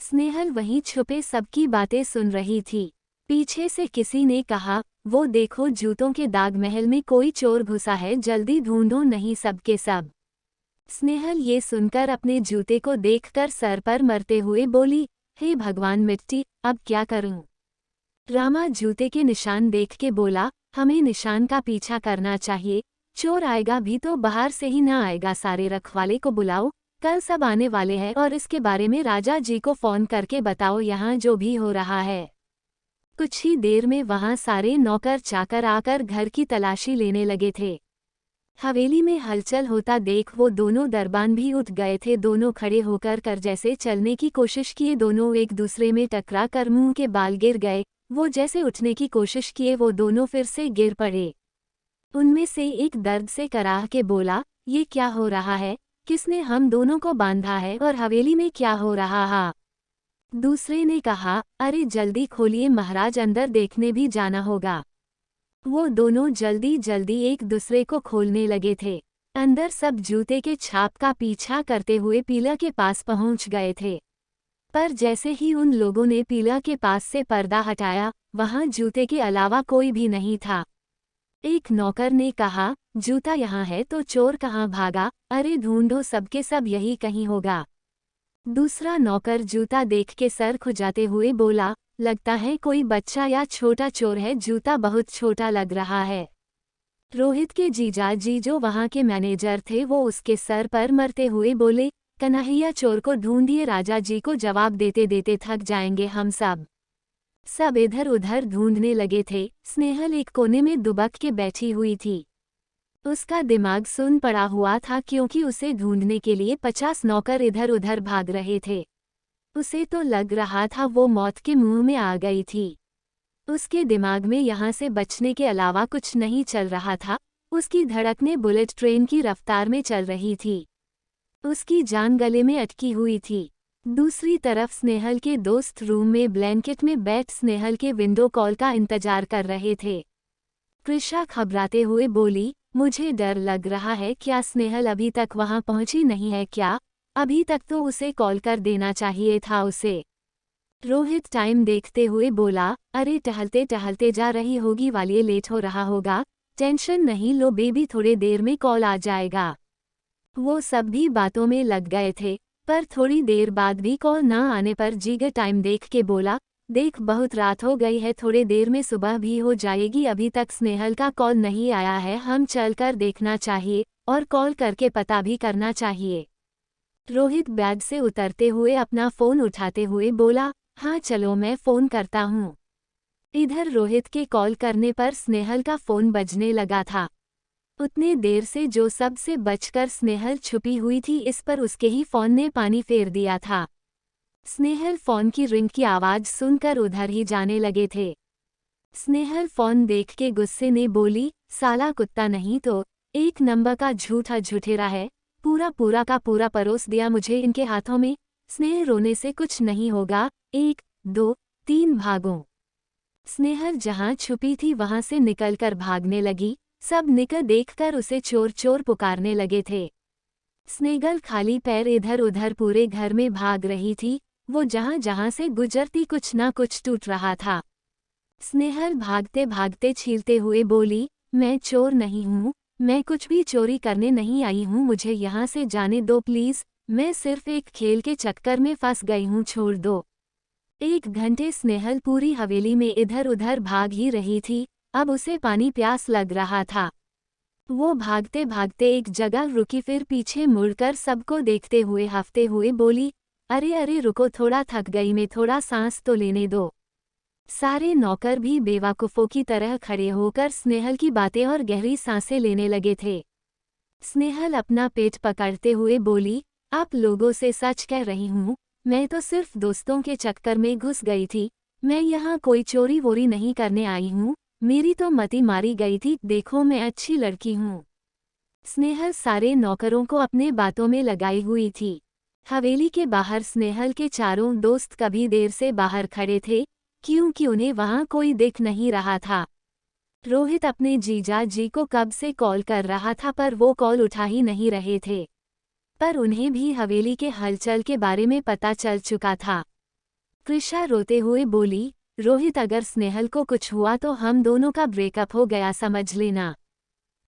स्नेहल वहीं छुपे सबकी बातें सुन रही थी। पीछे से किसी ने कहा, वो देखो जूतों के दाग, महल में कोई चोर घुसा है, जल्दी ढूंढो नहीं सबके सब। स्नेहल ये सुनकर अपने जूते को देखकर सर पर मरते हुए बोली, हे भगवान मिट्टी, अब क्या करूं? रामा जूते के निशान देख के बोला, हमें निशान का पीछा करना चाहिए, चोर आएगा भी तो बाहर से ही ना आएगा, सारे रखवाले को बुलाओ, कल सब आने वाले हैं और इसके बारे में राजा जी को फोन करके बताओ यहाँ जो भी हो रहा है। कुछ ही देर में वहां सारे नौकर चाकर आकर घर की तलाशी लेने लगे थे। हवेली में हलचल होता देख वो दोनों दरबान भी उठ गए थे। दोनों खड़े होकर जैसे चलने की कोशिश किए, दोनों एक दूसरे में टकरा कर मुंह के बाल गिर गए। वो जैसे उठने की कोशिश किए वो दोनों फिर से गिर पड़े। उनमें से एक दर्द से कराह के बोला, ये क्या हो रहा है, किसने हम दोनों को बांधा है और हवेली में क्या हो रहा है? दूसरे ने कहा, अरे जल्दी खोलिए महाराज, अंदर देखने भी जाना होगा। वो दोनों जल्दी जल्दी एक दूसरे को खोलने लगे थे। अंदर सब जूते के छाप का पीछा करते हुए पीला के पास पहुंच गए थे। पर जैसे ही उन लोगों ने पीला के पास से पर्दा हटाया, वहां जूते के अलावा कोई भी नहीं था। एक नौकर ने कहा, जूता यहाँ है तो चोर कहाँ भागा, अरे ढूंढो, सबके सब यही कहीं होगा। दूसरा नौकर जूता देख के सर खुजाते हुए बोला, लगता है कोई बच्चा या छोटा चोर है, जूता बहुत छोटा लग रहा है। रोहित के जीजा जी जो वहां के मैनेजर थे वो उसके सर पर मरते हुए बोले, कन्हैया चोर को ढूंढिए, राजा जी को जवाब देते देते थक जाएंगे हम सब। सब इधर उधर ढूंढने लगे थे। स्नेहल एक कोने में दुबक के बैठी हुई थी। उसका दिमाग सुन पड़ा हुआ था क्योंकि उसे ढूंढने के लिए 50 नौकर इधर उधर भाग रहे थे। उसे तो लग रहा था वो मौत के मुंह में आ गई थी। उसके दिमाग में यहाँ से बचने के अलावा कुछ नहीं चल रहा था। उसकी धड़कनें बुलेट ट्रेन की रफ्तार में चल रही थी। उसकी जान गले में अटकी हुई थी। दूसरी तरफ स्नेहल के दोस्त रूम में ब्लैंकेट में बैठ स्नेहल के विंडो कॉल का इंतजार कर रहे थे। कृषा घबराते हुए बोली, मुझे डर लग रहा है, क्या स्नेहल अभी तक वहां पहुंची नहीं है क्या? अभी तक तो उसे कॉल कर देना चाहिए था उसे। रोहित टाइम देखते हुए बोला, अरे टहलते टहलते जा रही होगी, वालिए लेट हो रहा होगा, टेंशन नहीं लो बेबी, थोड़े देर में कॉल आ जाएगा। वो सब भी बातों में लग गए थे, पर थोड़ी देर बाद भी कॉल न आने पर जीगर टाइम देख के बोला, देख बहुत रात हो गई है, थोड़े देर में सुबह भी हो जाएगी, अभी तक स्नेहल का कॉल नहीं आया है, हम चलकर देखना चाहिए और कॉल करके पता भी करना चाहिए। रोहित बैग से उतरते हुए अपना फ़ोन उठाते हुए बोला, हाँ चलो मैं फ़ोन करता हूँ। इधर रोहित के कॉल करने पर स्नेहल का फ़ोन बजने लगा था। उतने देर से जो सबसे बचकर स्नेहल छुपी हुई थी, इस पर उसके ही फ़ोन ने पानी फेर दिया था। स्नेहल फ़ोन की रिंग की आवाज़ सुनकर उधर ही जाने लगे थे। स्नेहल फ़ोन देख के गुस्से में बोली, साला कुत्ता नहीं तो एक नंबर का झूठा झूठेरा है, पूरा का पूरा परोस दिया मुझे इनके हाथों में। स्नेह रोने से कुछ नहीं होगा, 1 2 3 भागो। स्नेहल जहाँ छुपी थी वहाँ से निकलकर भागने लगी। सब निकल देखकर उसे चोर चोर पुकारने लगे थे। स्नेहल खाली पैर इधर उधर पूरे घर में भाग रही थी। वो जहाँ जहाँ से गुजरती कुछ ना कुछ टूट रहा था। स्नेहल भागते भागते छीलते हुए बोली, मैं चोर नहीं हूँ, मैं कुछ भी चोरी करने नहीं आई हूँ, मुझे यहाँ से जाने दो प्लीज़, मैं सिर्फ एक खेल के चक्कर में फंस गई हूँ, छोड़ दो। 1 घंटे स्नेहल पूरी हवेली में इधर उधर भाग ही रही थी। अब उसे पानी प्यास लग रहा था। वो भागते भागते एक जगह रुकी, फिर पीछे मुड़कर सबको देखते हुए हफ्ते हुए बोली, अरे अरे रुको, थोड़ा थक गई मैं, थोड़ा सांस तो लेने दो। सारे नौकर भी बेवकूफ़ों की तरह खड़े होकर स्नेहल की बातें और गहरी सांसें लेने लगे थे। स्नेहल अपना पेट पकड़ते हुए बोली, आप लोगों से सच कह रही हूँ, मैं तो सिर्फ दोस्तों के चक्कर में घुस गई थी, मैं यहाँ कोई चोरी वोरी नहीं करने आई हूँ, मेरी तो मति मारी गई थी, देखो मैं अच्छी लड़की हूँ। स्नेहल सारे नौकरों को अपने बातों में लगाई हुई थी। हवेली के बाहर स्नेहल के चारों दोस्त कभी देर से बाहर खड़े थे, क्योंकि उन्हें वहां कोई दिख नहीं रहा था। रोहित अपने जीजा जी को कब से कॉल कर रहा था पर वो कॉल उठा ही नहीं रहे थे। पर उन्हें भी हवेली के हलचल के बारे में पता चल चुका था। कृषा रोते हुए बोली, रोहित अगर स्नेहल को कुछ हुआ तो हम दोनों का ब्रेकअप हो गया समझ लेना।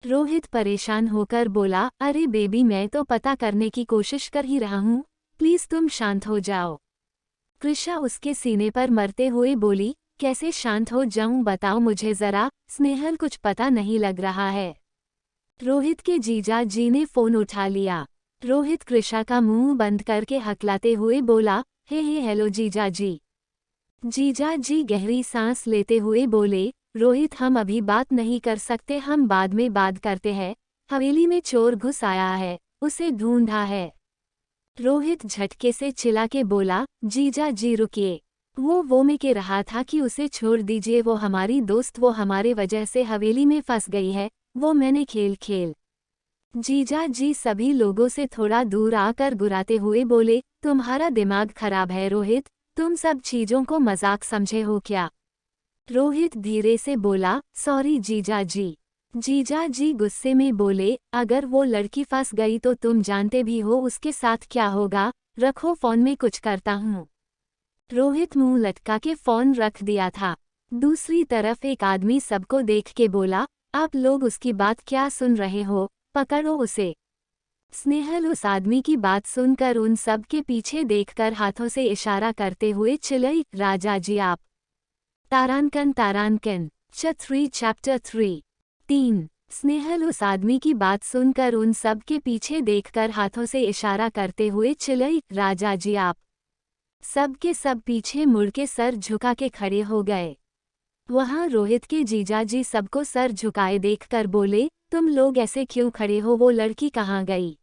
रोहित परेशान होकर बोला, अरे बेबी मैं तो पता करने की कोशिश कर ही रहा हूँ, प्लीज़ तुम शांत हो जाओ। कृषा उसके सीने पर मरते हुए बोली, कैसे शांत हो जाऊं बताओ मुझे ज़रा, स्नेहल कुछ पता नहीं लग रहा है। रोहित के जीजा जी ने फ़ोन उठा लिया। रोहित कृषा का मुंह बंद करके हकलाते हुए बोला, हे हेलो जीजा जी। जीजा जी गहरी सांस लेते हुए बोले, रोहित हम अभी बात नहीं कर सकते, हम बाद में बात करते हैं, हवेली में चोर घुस आया है, उसे ढूंढा है। रोहित झटके से चिल्ला के बोला, जीजा जी रुकिए, वो में के रहा था कि उसे छोड़ दीजिए, वो हमारी दोस्त, वो हमारे वजह से हवेली में फंस गई है, वो मैंने खेल। जीजा जी सभी लोगों से थोड़ा दूर आकर गुराते हुए बोले, तुम्हारा दिमाग खराब है रोहित, तुम सब चीजों को मजाक समझे हो क्या? रोहित धीरे से बोला, सॉरी जीजा जी। जीजा जी गुस्से में बोले, अगर वो लड़की फंस गई तो तुम जानते भी हो उसके साथ क्या होगा, रखो फोन में कुछ करता हूँ। रोहित मुंह लटका के फोन रख दिया था। दूसरी तरफ एक आदमी सबको देख के बोला, आप लोग उसकी बात क्या सुन रहे हो, पकड़ो उसे। स्नेहल उस आदमी की बात सुनकर उन सब के पीछे देखकर हाथों से इशारा करते हुए चिल्लाई, राजा जी आप। तारांकन चैप्टर 3। स्नेहल उस आदमी की बात सुनकर उन सब के पीछे देखकर हाथों से इशारा करते हुए चिल्लाई, राजा जी आप। सब के सब पीछे मुड़ के सर झुका के खड़े हो गए। वहां रोहित के जीजाजी सबको सर झुकाए देखकर बोले, तुम लोग ऐसे क्यों खड़े हो, वो लड़की कहाँ गई?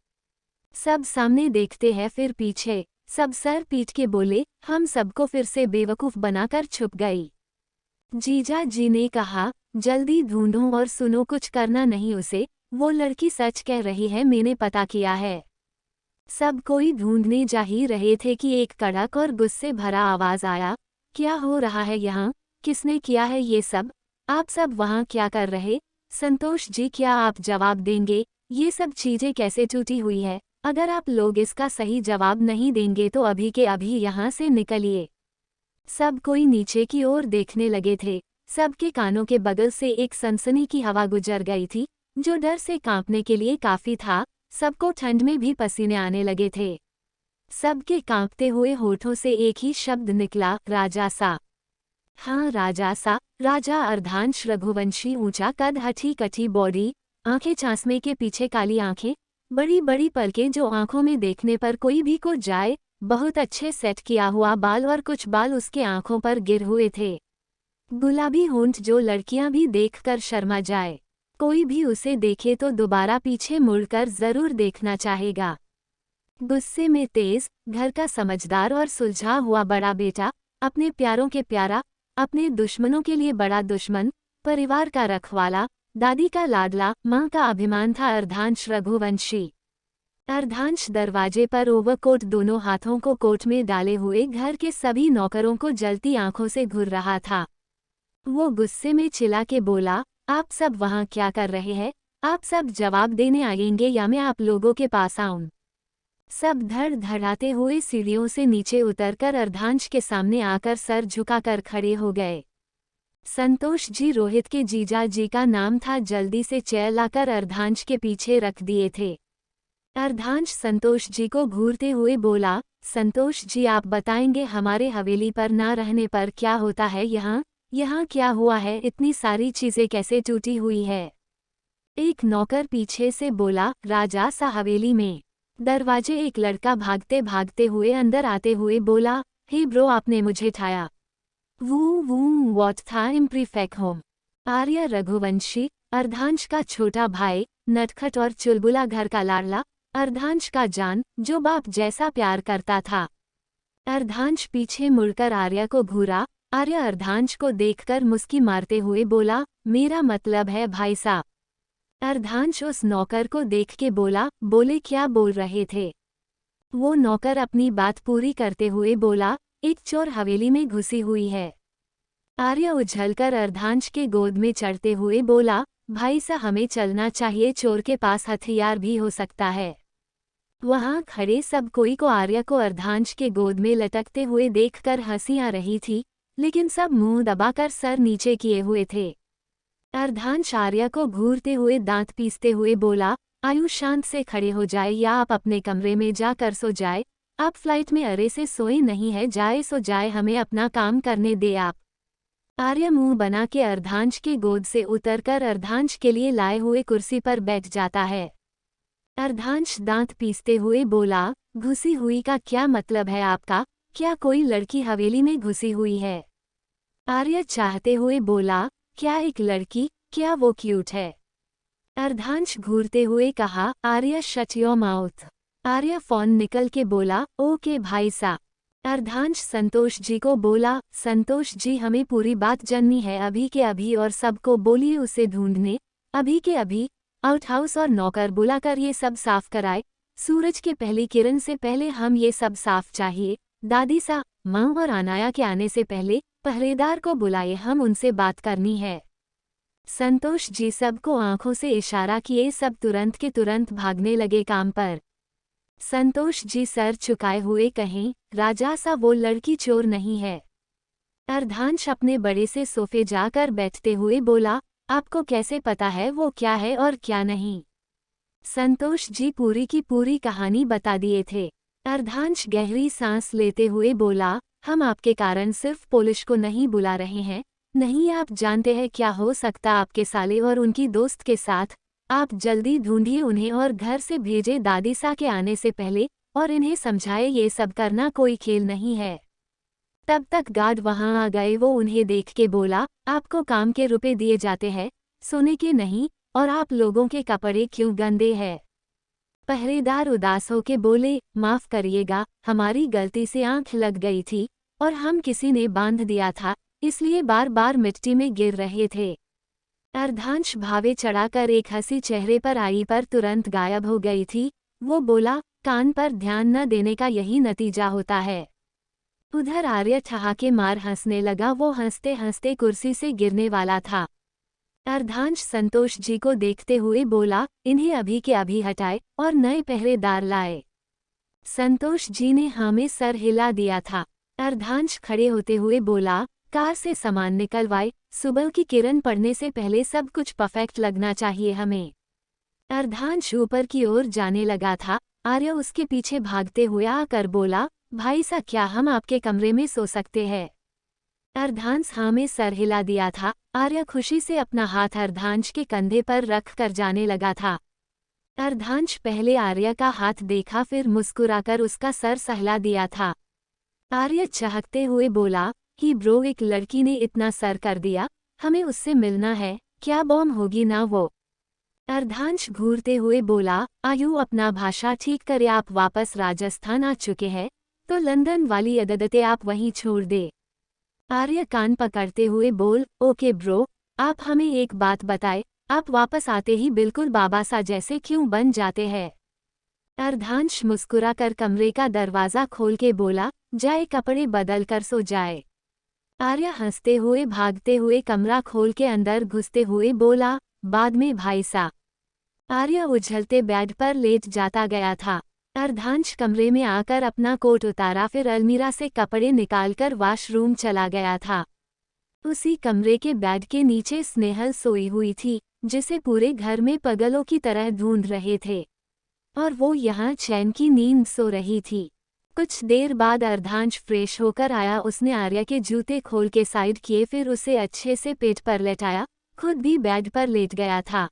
सब सामने देखते हैं फिर पीछे, सब सर पीट के बोले, हम सबको फिर से बेवकूफ बनाकर छुप गई। जीजा जी ने कहा, जल्दी ढूंढो और सुनो, कुछ करना नहीं उसे, वो लड़की सच कह रही है, मैंने पता किया है। सब कोई ढूंढने जा ही रहे थे कि एक कड़क और गुस्से भरा आवाज आया, क्या हो रहा है यहाँ, किसने किया है ये सब, आप सब वहाँ क्या कर रहे? संतोष जी क्या आप जवाब देंगे, ये सब चीजें कैसे टूटी हुई है? अगर आप लोग इसका सही जवाब नहीं देंगे तो अभी के अभी यहाँ से निकलिए। सब कोई नीचे की ओर देखने लगे थे। सबके कानों के बगल से एक सनसनी की हवा गुजर गई थी, जो डर से कांपने के लिए काफी था। सबको ठंड में भी पसीने आने लगे थे। सबके कांपते हुए होठों से एक ही शब्द निकला, राजासा। हाँ राजासा। राजा अर्धांश रघुवंशी, ऊंचा कद, हठी कठी बॉडी, आंखें चांसमे के पीछे काली आंखें, बड़ी बड़ी पलकें जो आंखों में देखने पर कोई भी को जाए, बहुत अच्छे सेट किया हुआ बाल और कुछ बाल उसके आंखों पर गिर हुए थे। गुलाबी होंठ जो लड़कियां भी देखकर शर्मा जाए, कोई भी उसे देखे तो दोबारा पीछे मुड़कर जरूर देखना चाहेगा। गुस्से में तेज, घर का समझदार और सुलझा हुआ बड़ा बेटा, अपने प्यारों के प्यारा, अपने दुश्मनों के लिए बड़ा दुश्मन, परिवार का रखवाला, दादी का लाडला, मां का अभिमान था अर्धांश रघुवंशी। अर्धांश दरवाजे पर ओवरकोट दोनों हाथों को कोट में डाले हुए घर के सभी नौकरों को जलती आंखों से घूर रहा था। वो गुस्से में चिल्ला के बोला, आप सब वहाँ क्या कर रहे हैं? आप सब जवाब देने आएंगे या मैं आप लोगों के पास आऊं? सब धड़ धड़ाते हुए सीढ़ियों से नीचे उतरकर अर्धांश के सामने आकर सर झुकाकर खड़े हो गए। संतोष जी रोहित के जीजा जी का नाम था। जल्दी से चेयर लाकर अर्धांश के पीछे रख दिए थे। अर्धांश संतोष जी को घूरते हुए बोला, संतोष जी आप बताएंगे हमारे हवेली पर ना रहने पर क्या होता है? यहाँ क्या हुआ है? इतनी सारी चीजें कैसे टूटी हुई है? एक नौकर पीछे से बोला, राजा सा हवेली में। दरवाजे एक लड़का भागते भागते हुए अंदर आते हुए बोला, हे ब्रो आपने मुझे ठाया। वू व्हाट था इम्प्रीफेक्ट होम। आर्य रघुवंशी, अर्धांश का छोटा भाई, नटखट और चुलबुला घर का लाडला, अर्धांश का जान, जो बाप जैसा प्यार करता था। अर्धांश पीछे मुड़कर आर्य को घूरा। आर्य अर्धांश को देखकर मुस्की मारते हुए बोला, मेरा मतलब है भाई साहब। अर्धांश उस नौकर को देख के बोला, बोले क्या बोल रहे थे? वो नौकर अपनी बात पूरी करते हुए बोला, एक चोर हवेली में घुसी हुई है। आर्य उछलकर अर्धांश के गोद में चढ़ते हुए बोला, भाई साहब हमें चलना चाहिए, चोर के पास हथियार भी हो सकता है। वहां खड़े सब कोई को आर्य को अर्धांश के गोद में लटकते हुए देखकर हंसी आ रही थी, लेकिन सब मुंह दबाकर सर नीचे किए हुए थे। अर्धांश आर्य को घूरते हुए दांत पीसते हुए बोला, आयु शांत से खड़े हो जाए या आप अपने कमरे में जाकर सो जाए। आप फ्लाइट में अरे से सोए नहीं है, जाए सो जाए, हमें अपना काम करने दे आप। आर्य मुंह बना के अर्धांश के गोद से उतरकर अर्धांश के लिए लाए हुए कुर्सी पर बैठ जाता है। अर्धांश दांत पीसते हुए बोला, घुसी हुई का क्या मतलब है आपका? क्या कोई लड़की हवेली में घुसी हुई है? आर्य चाहते हुए बोला, क्या एक लड़की? क्या वो क्यूट है? अर्धांश घूरते हुए कहा, Arya shut your mouth. Arya phone निकल के बोला, ओके भाई सा। अर्धांश संतोष जी को बोला, संतोष जी हमें पूरी बात जाननी है अभी के अभी और सबको बोलिए उसे ढूंढने। अभी के अभी आउटहाउस और नौकर बुलाकर ये सब साफ कराए। सूरज के पहली किरण से पहले हम ये सब साफ चाहिए। दादी सा, माँ और अनाया के आने से पहले पहरेदार को बुलाए, हम उनसे बात करनी है। संतोष जी सबको आंखों से इशारा किए, सब तुरंत के तुरंत भागने लगे काम पर। संतोष जी सर झुकाए हुए कहें, राजा सा वो लड़की चोर नहीं है। अर्धांश अपने बड़े से सोफे जाकर बैठते हुए बोला, आपको कैसे पता है वो क्या है और क्या नहीं? संतोष जी पूरी की पूरी कहानी बता दिए थे। अर्धांश गहरी सांस लेते हुए बोला, हम आपके कारण सिर्फ पुलिस को नहीं बुला रहे हैं। नहीं, आप जानते हैं क्या हो सकता आपके साले और उनकी दोस्त के साथ। आप जल्दी ढूंढिए उन्हें और घर से भेजे दादी सा के आने से पहले, और इन्हें समझाए ये सब करना कोई खेल नहीं है। तब तक गार्ड वहां आ गए। वो उन्हें देख के बोला, आपको काम के रुपए दिए जाते हैं, सोने के नहीं, और आप लोगों के कपड़े क्यों गंदे हैं? पहरेदार उदास होके बोले, माफ करिएगा, हमारी गलती से आंख लग गई थी और हम किसी ने बांध दिया था, इसलिए बार बार मिट्टी में गिर रहे थे। अर्धांश भावे चढ़ाकर एक हंसी चेहरे पर आई पर तुरंत गायब हो गई थी। वो बोला, कान पर ध्यान न देने का यही नतीजा होता है। उधर आर्य ठहाके मार हंसने लगा। वो हंसते हंसते कुर्सी से गिरने वाला था। अर्धांश संतोष जी को देखते हुए बोला, इन्हें अभी के अभी हटाए और नए पहरेदार लाए। संतोष जी ने हाँ में सर हिला दिया था। अर्धांश खड़े होते हुए बोला, कार से सामान निकलवाए, सुबह की किरण पड़ने से पहले सब कुछ परफेक्ट लगना चाहिए हमें। अर्धांश ऊपर की ओर जाने लगा था। आर्य उसके पीछे भागते हुए आकर बोला, भाई सा, क्या हम आपके कमरे में सो सकते हैं? अर्धांश हाँ में सर हिला दिया था। आर्य खुशी से अपना हाथ अर्धांश के कंधे पर रख कर जाने लगा था। अर्धांश पहले आर्य का हाथ देखा, फिर मुस्कुराकर उसका सर सहला दिया था। आर्य चहकते हुए बोला, ही ब्रो, एक लड़की ने इतना सर कर दिया, हमें उससे मिलना है। क्या बॉम्ब होगी ना वो? अर्धांश घूरते हुए बोला, आयु अपना भाषा ठीक करे, आप वापस राजस्थान आ चुके हैं तो लंदन वाली अददतें आप वहीं छोड़ दे। आर्य कान पकड़ते हुए बोल, ओके ब्रो, आप हमें एक बात बताए, आप वापस आते ही बिल्कुल बाबा सा जैसे क्यों बन जाते हैं? अर्धांश मुस्कुराकर कमरे का दरवाज़ा खोल के बोला, जाए कपड़े बदल कर सो जाए। आर्य हंसते हुए भागते हुए कमरा खोल के अंदर घुसते हुए बोला, बाद में भाई सा। आर्य उछलते बेड पर लेट जाता गया था। अर्धांश कमरे में आकर अपना कोट उतारा, फिर अलमीरा से कपड़े निकालकर वॉशरूम चला गया था। उसी कमरे के बेड के नीचे स्नेहल सोई हुई थी, जिसे पूरे घर में पगलों की तरह ढूंढ रहे थे, और वो यहाँ चैन की नींद सो रही थी। कुछ देर बाद अर्धांश फ्रेश होकर आया। उसने आर्य के जूते खोल के साइड किए, फिर उसे अच्छे से पेट पर लेटाया, खुद भी बेड पर लेट गया था।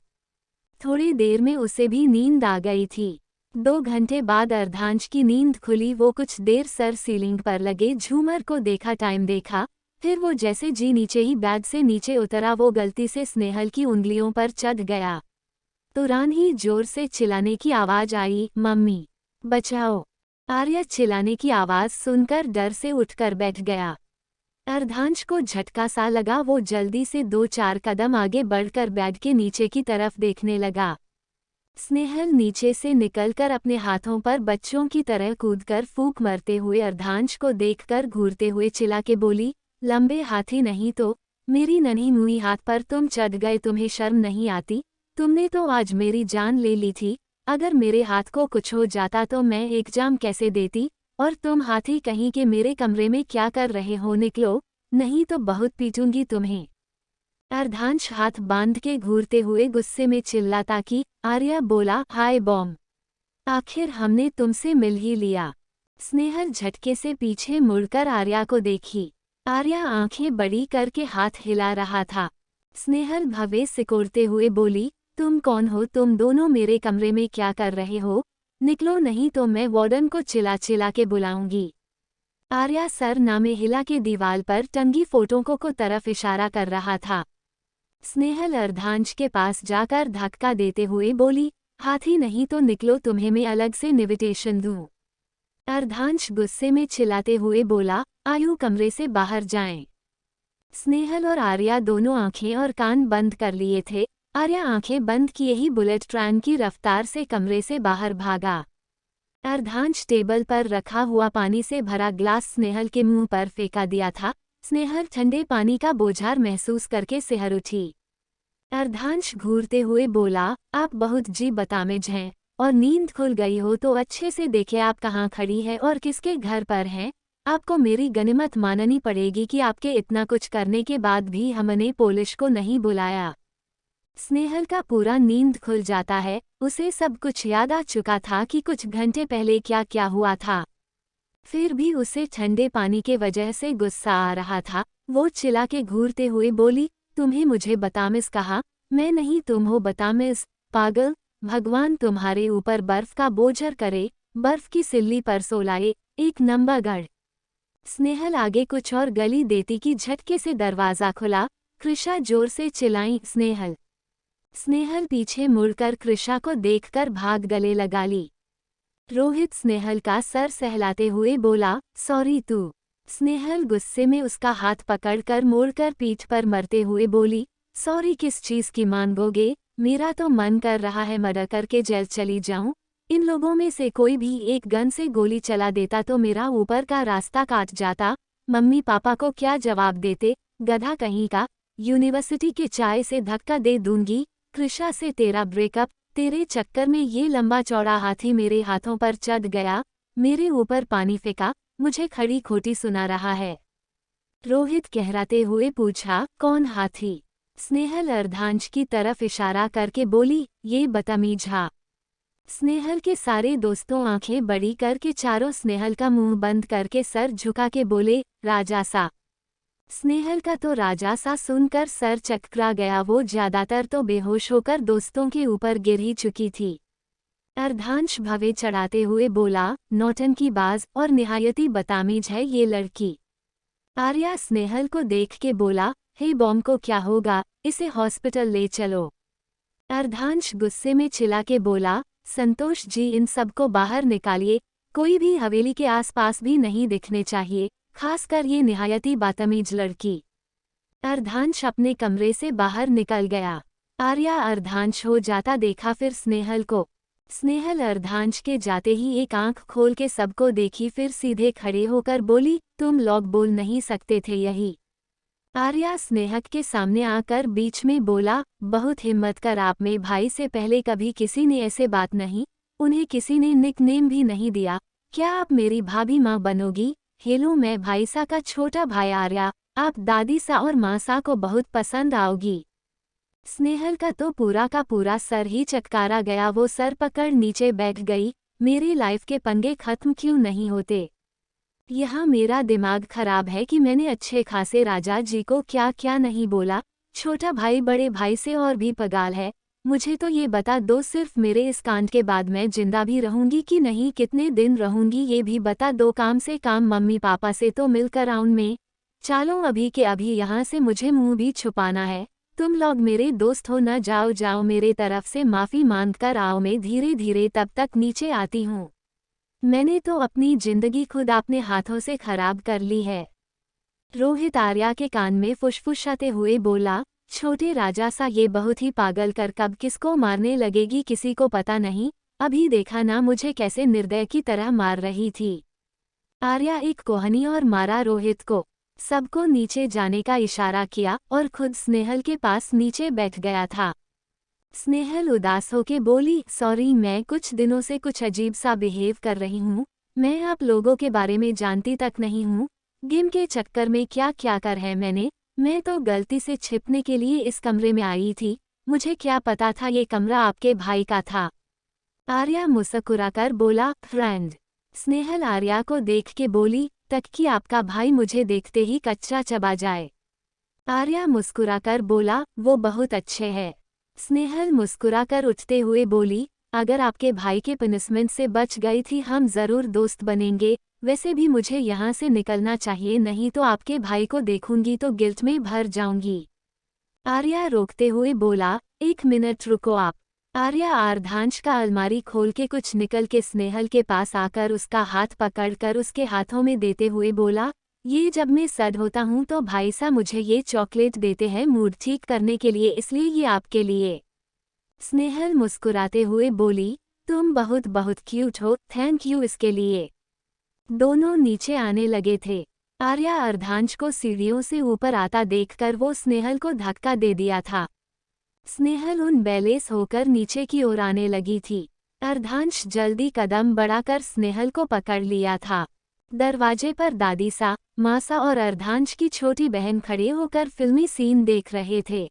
थोड़ी देर में उसे भी नींद आ गई थी। 2 घंटे बाद अर्धांश की नींद खुली। वो कुछ देर सर सीलिंग पर लगे झूमर को देखा, टाइम देखा, फिर वो जैसे जी नीचे ही बेड से नीचे उतरा। वो गलती से स्नेहल की उंगलियों पर चढ़ गया। तुरंत ही जोर से चिल्लाने की आवाज आई, मम्मी बचाओ। आर्य चिल्लाने की आवाज सुनकर डर से उठकर बैठ गया। अर्धांश को झटका सा लगा। वो जल्दी से 2-4 कदम आगे बढ़कर बेड के नीचे की तरफ देखने लगा। स्नेहल नीचे से निकलकर अपने हाथों पर बच्चों की तरह कूदकर फूंक मारते हुए अर्धांश को देखकर घूरते हुए चिल्ला के बोली, लंबे हाथी नहीं तो मेरी नन्ही मुई हाथ पर तुम चढ़ गए, तुम्हें शर्म नहीं आती? तुमने तो आज मेरी जान ले ली थी। अगर मेरे हाथ को कुछ हो जाता तो मैं एग्जाम कैसे देती? और तुम हाथी कहीं के मेरे कमरे में क्या कर रहे हो? निकलो, नहीं तो बहुत पीटूंगी तुम्हें। अर्धांश हाथ बांध के घूरते हुए गुस्से में चिल्लाता कि आर्या बोला, हाय बॉम्ब, आखिर हमने तुमसे मिल ही लिया। स्नेहल झटके से पीछे मुड़कर आर्या को देखी। आर्या आंखें बड़ी करके हाथ हिला रहा था। स्नेहल भवे सिकोड़ते हुए बोली, तुम कौन हो? तुम दोनों मेरे कमरे में क्या कर रहे हो? निकलो, नहीं तो मैं वार्डन को चिल्ला चिल्ला के बुलाऊंगी। आर्या सर नामे हिला के दीवार पर टंगी फोटो को तरफ इशारा कर रहा था। स्नेहल अर्धांश के पास जाकर धक्का देते हुए बोली, हाथी नहीं तो निकलो, तुम्हें मैं अलग से इनविटेशन दूं। अर्धांश गुस्से में चिल्लाते हुए बोला, आयु कमरे से बाहर जाएं। स्नेहल और आर्या दोनों आंखें और कान बंद कर लिए थे। आर्या आंखें बंद किए ही बुलेट ट्रेन की रफ्तार से कमरे से बाहर भागा। अर्धांश टेबल पर रखा हुआ पानी से भरा ग्लास स्नेहल के मुंह पर फेंका दिया था। स्नेहल ठंडे पानी का बोझार महसूस करके सिहर उठी। अर्धांश घूरते हुए बोला, आप बहुत जी बदतमीज हैं, और नींद खुल गई हो तो अच्छे से देखे आप कहाँ खड़ी है और किसके घर पर हैं। आपको मेरी गनीमत माननी पड़ेगी कि आपके इतना कुछ करने के बाद भी हमने पुलिस को नहीं बुलाया। स्नेहल का पूरा नींद खुल जाता है, उसे सब कुछ याद आ चुका था कि कुछ घंटे पहले क्या क्या हुआ था। फिर भी उसे ठंडे पानी के वजह से गुस्सा आ रहा था। वो चिल्ला के घूरते हुए बोली, तुम्हें मुझे बदतमीज कहा? मैं नहीं, तुम हो बदतमीज, पागल। भगवान तुम्हारे ऊपर बर्फ का बोझर करे, बर्फ की सिल्ली पर सो लाए, एक नंबर गढ़। स्नेहल आगे कुछ और गली देती कि झटके से दरवाजा खुला। कृषा जोर से चिल्लाई, स्नेहल। स्नेहल पीछे मुड़कर कृषा को देखकर भाग गले लगा ली। रोहित स्नेहल का सर सहलाते हुए बोला, सॉरी तू। स्नेहल गुस्से में उसका हाथ पकड़कर मोड़कर पीठ पर मरते हुए बोली, सॉरी किस चीज की मांगोगे? मेरा तो मन कर रहा है मर्डर करके जेल चली जाऊं। इन लोगों में से कोई भी एक गन से गोली चला देता तो मेरा ऊपर का रास्ता काट जाता। मम्मी पापा को क्या जवाब देते? गधा कहीं का। यूनिवर्सिटी के चाय से धक्का दे दूंगी। कृषा से तेरा ब्रेकअप, तेरे चक्कर में ये लंबा चौड़ा हाथी मेरे हाथों पर चढ़ गया, मेरे ऊपर पानी फेंका, मुझे खड़ी खोटी सुना रहा है। रोहित कहराते हुए पूछा, कौन हाथी? स्नेहल अर्धांश की तरफ इशारा करके बोली, ये बदतमीज हा। स्नेहल के सारे दोस्तों आंखें बड़ी करके चारों स्नेहल का मुंह बंद करके सर झुका के बोले, राजासा। स्नेहल का तो राजासा सुनकर सर चकरा गया। वो ज्यादातर तो बेहोश होकर दोस्तों के ऊपर गिर ही चुकी थी। अर्धांश भवे चढ़ाते हुए बोला, नौटंकीबाज और निहायती बदतमीज है ये लड़की। आर्या स्नेहल को देख के बोला, हे बॉम्ब को क्या होगा, इसे हॉस्पिटल ले चलो। अर्धांश गुस्से में चिल्ला के बोला, संतोष जी इन सबको बाहर निकालिए, कोई भी हवेली के आसपास भी नहीं दिखने चाहिए, खासकर ये निहायती बदतमीज लड़की। अर्धांश अपने कमरे से बाहर निकल गया। आर्या अर्धांश हो जाता देखा फिर स्नेहल को। स्नेहल अर्धांश के जाते ही एक आंख खोल के सबको देखी, फिर सीधे खड़े होकर बोली, तुम लोग बोल नहीं सकते थे यही? आर्या स्नेहक के सामने आकर बीच में बोला, बहुत हिम्मत कर, आप में भाई से पहले कभी किसी ने ऐसे बात नहीं, उन्हें किसी ने निकनेम भी नहीं दिया। क्या आप मेरी भाभी माँ बनोगी? हेलो, मैं भाई सा का छोटा भाई आर्या, आप दादी सा और माँ सा को बहुत पसंद आओगी। स्नेहल का तो पूरा का पूरा सर ही चटकारा गया। वो सर पकड़ नीचे बैठ गई। मेरी लाइफ के पंगे खत्म क्यों नहीं होते? यहाँ मेरा दिमाग खराब है कि मैंने अच्छे खासे राजा जी को क्या क्या नहीं बोला। छोटा भाई बड़े भाई से और भी पगाल है। मुझे तो ये बता दो, सिर्फ मेरे इस कांड के बाद मैं जिंदा भी रहूंगी कि नहीं, कितने दिन रहूंगी ये भी बता दो। काम से काम मम्मी पापा से तो मिलकर आऊं मैं। चलो अभी के अभी यहाँ से मुझे मुंह भी छुपाना है। तुम लोग मेरे दोस्त हो न, जाओ जाओ, मेरे तरफ से माफ़ी मांग कर आओ। मैं धीरे धीरे तब तक नीचे आती हूँ। मैंने तो अपनी जिंदगी खुद अपने हाथों से खराब कर ली है। रोहित आर्या के कान में फुसफुसाते हुए बोला, छोटे राजा सा, ये बहुत ही पागल कर कब किसको मारने लगेगी किसी को पता नहीं। अभी देखा ना मुझे कैसे निर्दय की तरह मार रही थी। आर्या एक कोहनी और मारा रोहित को। सबको नीचे जाने का इशारा किया और खुद स्नेहल के पास नीचे बैठ गया था। स्नेहल उदास होके बोली, सॉरी, मैं कुछ दिनों से कुछ अजीब सा बिहेव कर रही हूँ। मैं आप लोगों के बारे में जानती तक नहीं हूँ। गेम के चक्कर में क्या क्या कर है मैंने। मैं तो गलती से छिपने के लिए इस कमरे में आई थी। मुझे क्या पता था ये कमरा आपके भाई का था। आर्या मुस्कुराकर बोला, फ्रेंड। स्नेहल आर्या को देख के बोली, तक कि आपका भाई मुझे देखते ही कच्चा चबा जाए। आर्या मुस्कुराकर बोला, वो बहुत अच्छे हैं। स्नेहल मुस्कुराकर उठते हुए बोली, अगर आपके भाई के पनिशमेंट से बच गई थी हम ज़रूर दोस्त बनेंगे। वैसे भी मुझे यहाँ से निकलना चाहिए, नहीं तो आपके भाई को देखूंगी तो गिल्ट में भर जाऊंगी। आर्या रोकते हुए बोला, एक मिनट रुको आप। आर्या अर्धांश का अलमारी खोल के कुछ निकल के स्नेहल के पास आकर उसका हाथ पकड़कर उसके हाथों में देते हुए बोला, ये जब मैं सैड होता हूँ तो भाई साहब मुझे ये चॉकलेट देते हैं मूड ठीक करने के लिए, इसलिए ये आपके लिए। स्नेहल मुस्कुराते हुए बोली, तुम बहुत बहुत क्यूट हो, थैंक यू इसके लिए। दोनों नीचे आने लगे थे। आर्या अर्धांश को सीढ़ियों से ऊपर आता देखकर वो स्नेहल को धक्का दे दिया था। स्नेहल उन बैलेंस होकर नीचे की ओर आने लगी थी। अर्धांश जल्दी कदम बढ़ाकर स्नेहल को पकड़ लिया था। दरवाजे पर दादी सा, मासा और अर्धांश की छोटी बहन खड़े होकर फिल्मी सीन देख रहे थे।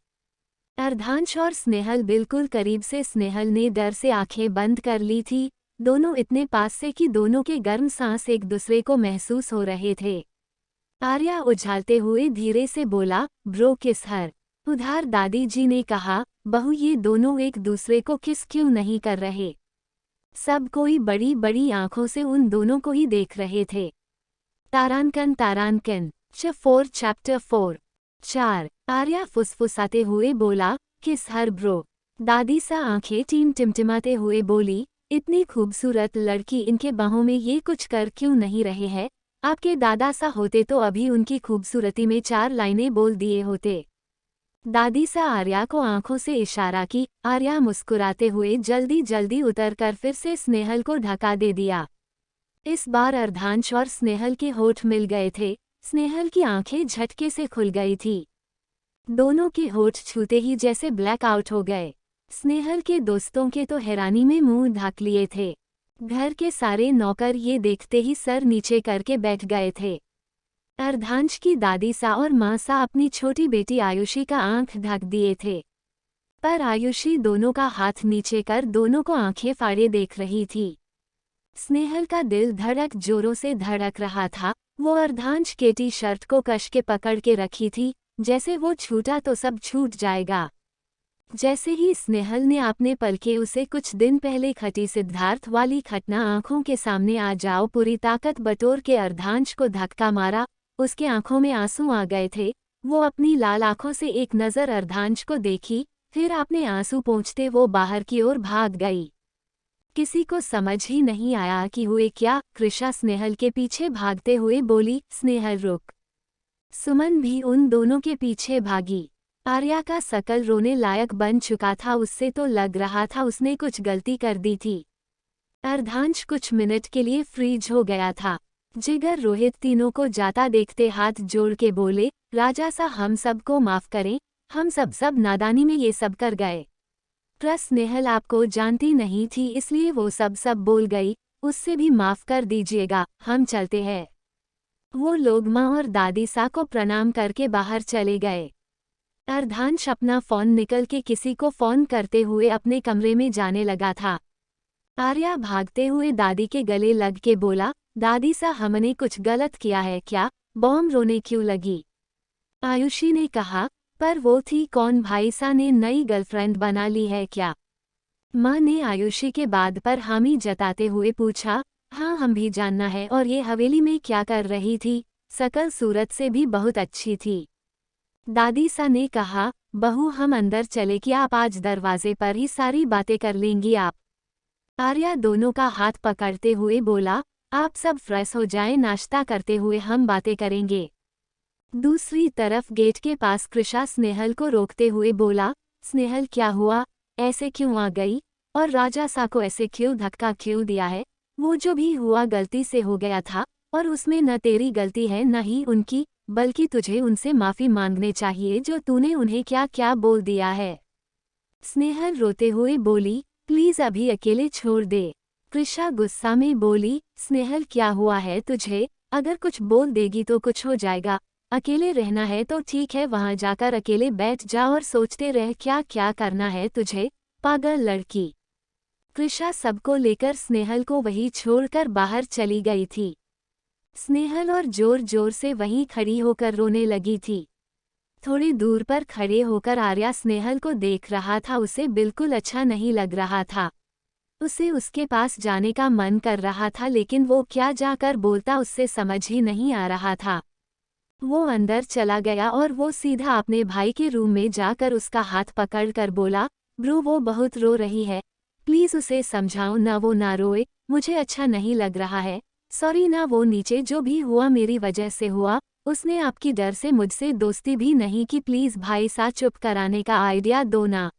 अर्धांश और स्नेहल बिल्कुल करीब से। स्नेहल ने डर से आंखें बंद कर ली थी। दोनों इतने पास से कि दोनों के गर्म सांस एक दूसरे को महसूस हो रहे थे। आर्या उछालते हुए धीरे से बोला, ब्रो किस हर। उधार दादी जी ने कहा, बहू ये दोनों एक दूसरे को किस क्यों नहीं कर रहे। सब कोई बड़ी बड़ी आंखों से उन दोनों को ही देख रहे थे। तारांकन तारांकन चैप्टर 4 4 आर्या फुसफुसाते हुए बोला, किस हर ब्रो। दादी सा आंखें टिमटिमाते हुए बोली, इतनी खूबसूरत लड़की इनके बाहों में ये कुछ कर क्यों नहीं रहे हैं। आपके दादा सा होते तो अभी उनकी खूबसूरती में 4 लाइनें बोल दिए होते। दादी सा आर्या को आंखों से इशारा की। आर्या मुस्कुराते हुए जल्दी जल्दी उतरकर फिर से स्नेहल को ढका दे दिया। इस बार अर्धांश और स्नेहल के होठ मिल गए थे। स्नेहल की आंखें झटके से खुल गई थी। दोनों के होठ छूते ही जैसे ब्लैक आउट हो गए। स्नेहल के दोस्तों के तो हैरानी में मुंह ढक लिए थे। घर के सारे नौकर ये देखते ही सर नीचे करके बैठ गए थे। अर्धांश की दादी सा और माँ सा अपनी छोटी बेटी आयुषी का आंख ढक दिए थे, पर आयुषी दोनों का हाथ नीचे कर दोनों को आंखें फाड़े देख रही थी। स्नेहल का दिल धड़क जोरों से धड़क रहा था। वो अर्धांश के टी शर्ट को कस के पकड़ के रखी थी, जैसे वो छूटा तो सब छूट जाएगा। जैसे ही स्नेहल ने अपने पलके उसे कुछ दिन पहले खटी सिद्धार्थ वाली घटना आंखों के सामने आ जाओ पूरी ताकत बटोर के अर्धांश को धक्का मारा, उसके आंखों में आंसू आ गए थे। वो अपनी लाल आंखों से एक नज़र अर्धांश को देखी, फिर अपने आंसू पोंछते वो बाहर की ओर भाग गई। किसी को समझ ही नहीं आया कि हुए क्या। कृषा स्नेहल के पीछे भागते हुए बोली, स्नेहल रुक। सुमन भी उन दोनों के पीछे भागी। आर्या का शकल रोने लायक बन चुका था। उससे तो लग रहा था उसने कुछ गलती कर दी थी। अर्धांश कुछ मिनट के लिए फ्रीज हो गया था। जिगर रोहित तीनों को जाता देखते हाथ जोड़ के बोले, राजा सा हम सबको माफ करें, हम सब नादानी में ये सब कर गए। प्लस स्नेहल आपको जानती नहीं थी इसलिए वो सब बोल गई, उससे भी माफ कर दीजिएगा, हम चलते हैं। वो लोग माँ और दादी सा को प्रणाम करके बाहर चले गए। अर्धांश अपना फोन निकल के किसी को फोन करते हुए अपने कमरे में जाने लगा था। आर्या भागते हुए दादी के गले लग के बोला, दादी सा हमने कुछ गलत किया है क्या, बॉम्ब रोने क्यों लगी। आयुषी ने कहा, पर वो थी कौन, भाई सा ने नई गर्लफ्रेंड बना ली है क्या। माँ ने आयुषी के बाद पर हामी जताते हुए पूछा, हाँ हम भी जानना है। और ये हवेली में क्या कर रही थी, शकल सूरत से भी बहुत अच्छी थी। दादी सा ने कहा, बहू हम अंदर चले कि आप आज दरवाजे पर ही सारी बातें कर लेंगी आप। आर्या दोनों का हाथ पकड़ते हुए बोला, आप सब फ्रेश हो जाएं, नाश्ता करते हुए हम बातें करेंगे। दूसरी तरफ गेट के पास कृषा स्नेहल को रोकते हुए बोला, स्नेहल क्या हुआ, ऐसे क्यों आ गई, और राजा सा को ऐसे क्यों धक्का क्यों दिया है। वो जो भी हुआ गलती से हो गया था, और उसमें न तेरी गलती है न ही उनकी, बल्कि तुझे उनसे माफ़ी मांगने चाहिए जो तूने उन्हें क्या क्या बोल दिया है। स्नेहल रोते हुए बोली, प्लीज़ अभी अकेले छोड़ दे। कृषा गुस्सा में बोली, स्नेहल क्या हुआ है तुझे, अगर कुछ बोल देगी तो कुछ हो जाएगा। अकेले रहना है तो ठीक है, वहाँ जाकर अकेले बैठ जा और सोचते रह क्या क्या करना है तुझे, पागल लड़की। कृषा सबको लेकर स्नेहल को वहीं छोड़कर बाहर चली गई थी। स्नेहल और जोर जोर से वहीं खड़ी होकर रोने लगी थी। थोड़ी दूर पर खड़े होकर आर्या स्नेहल को देख रहा था। उसे बिल्कुल अच्छा नहीं लग रहा था। उसे उसके पास जाने का मन कर रहा था, लेकिन वो क्या जाकर बोलता उससे समझ ही नहीं आ रहा था। वो अंदर चला गया और वो सीधा अपने भाई के रूम में जाकर उसका हाथ पकड़कर बोला, ब्रो वो बहुत रो रही है, प्लीज़ उसे समझाओ ना, वो ना रोए, मुझे अच्छा नहीं लग रहा है। सॉरी ना, वो नीचे जो भी हुआ मेरी वजह से हुआ, उसने आपकी डर से मुझसे दोस्ती भी नहीं की, प्लीज भाई सा चुप कराने का आइडिया दो ना।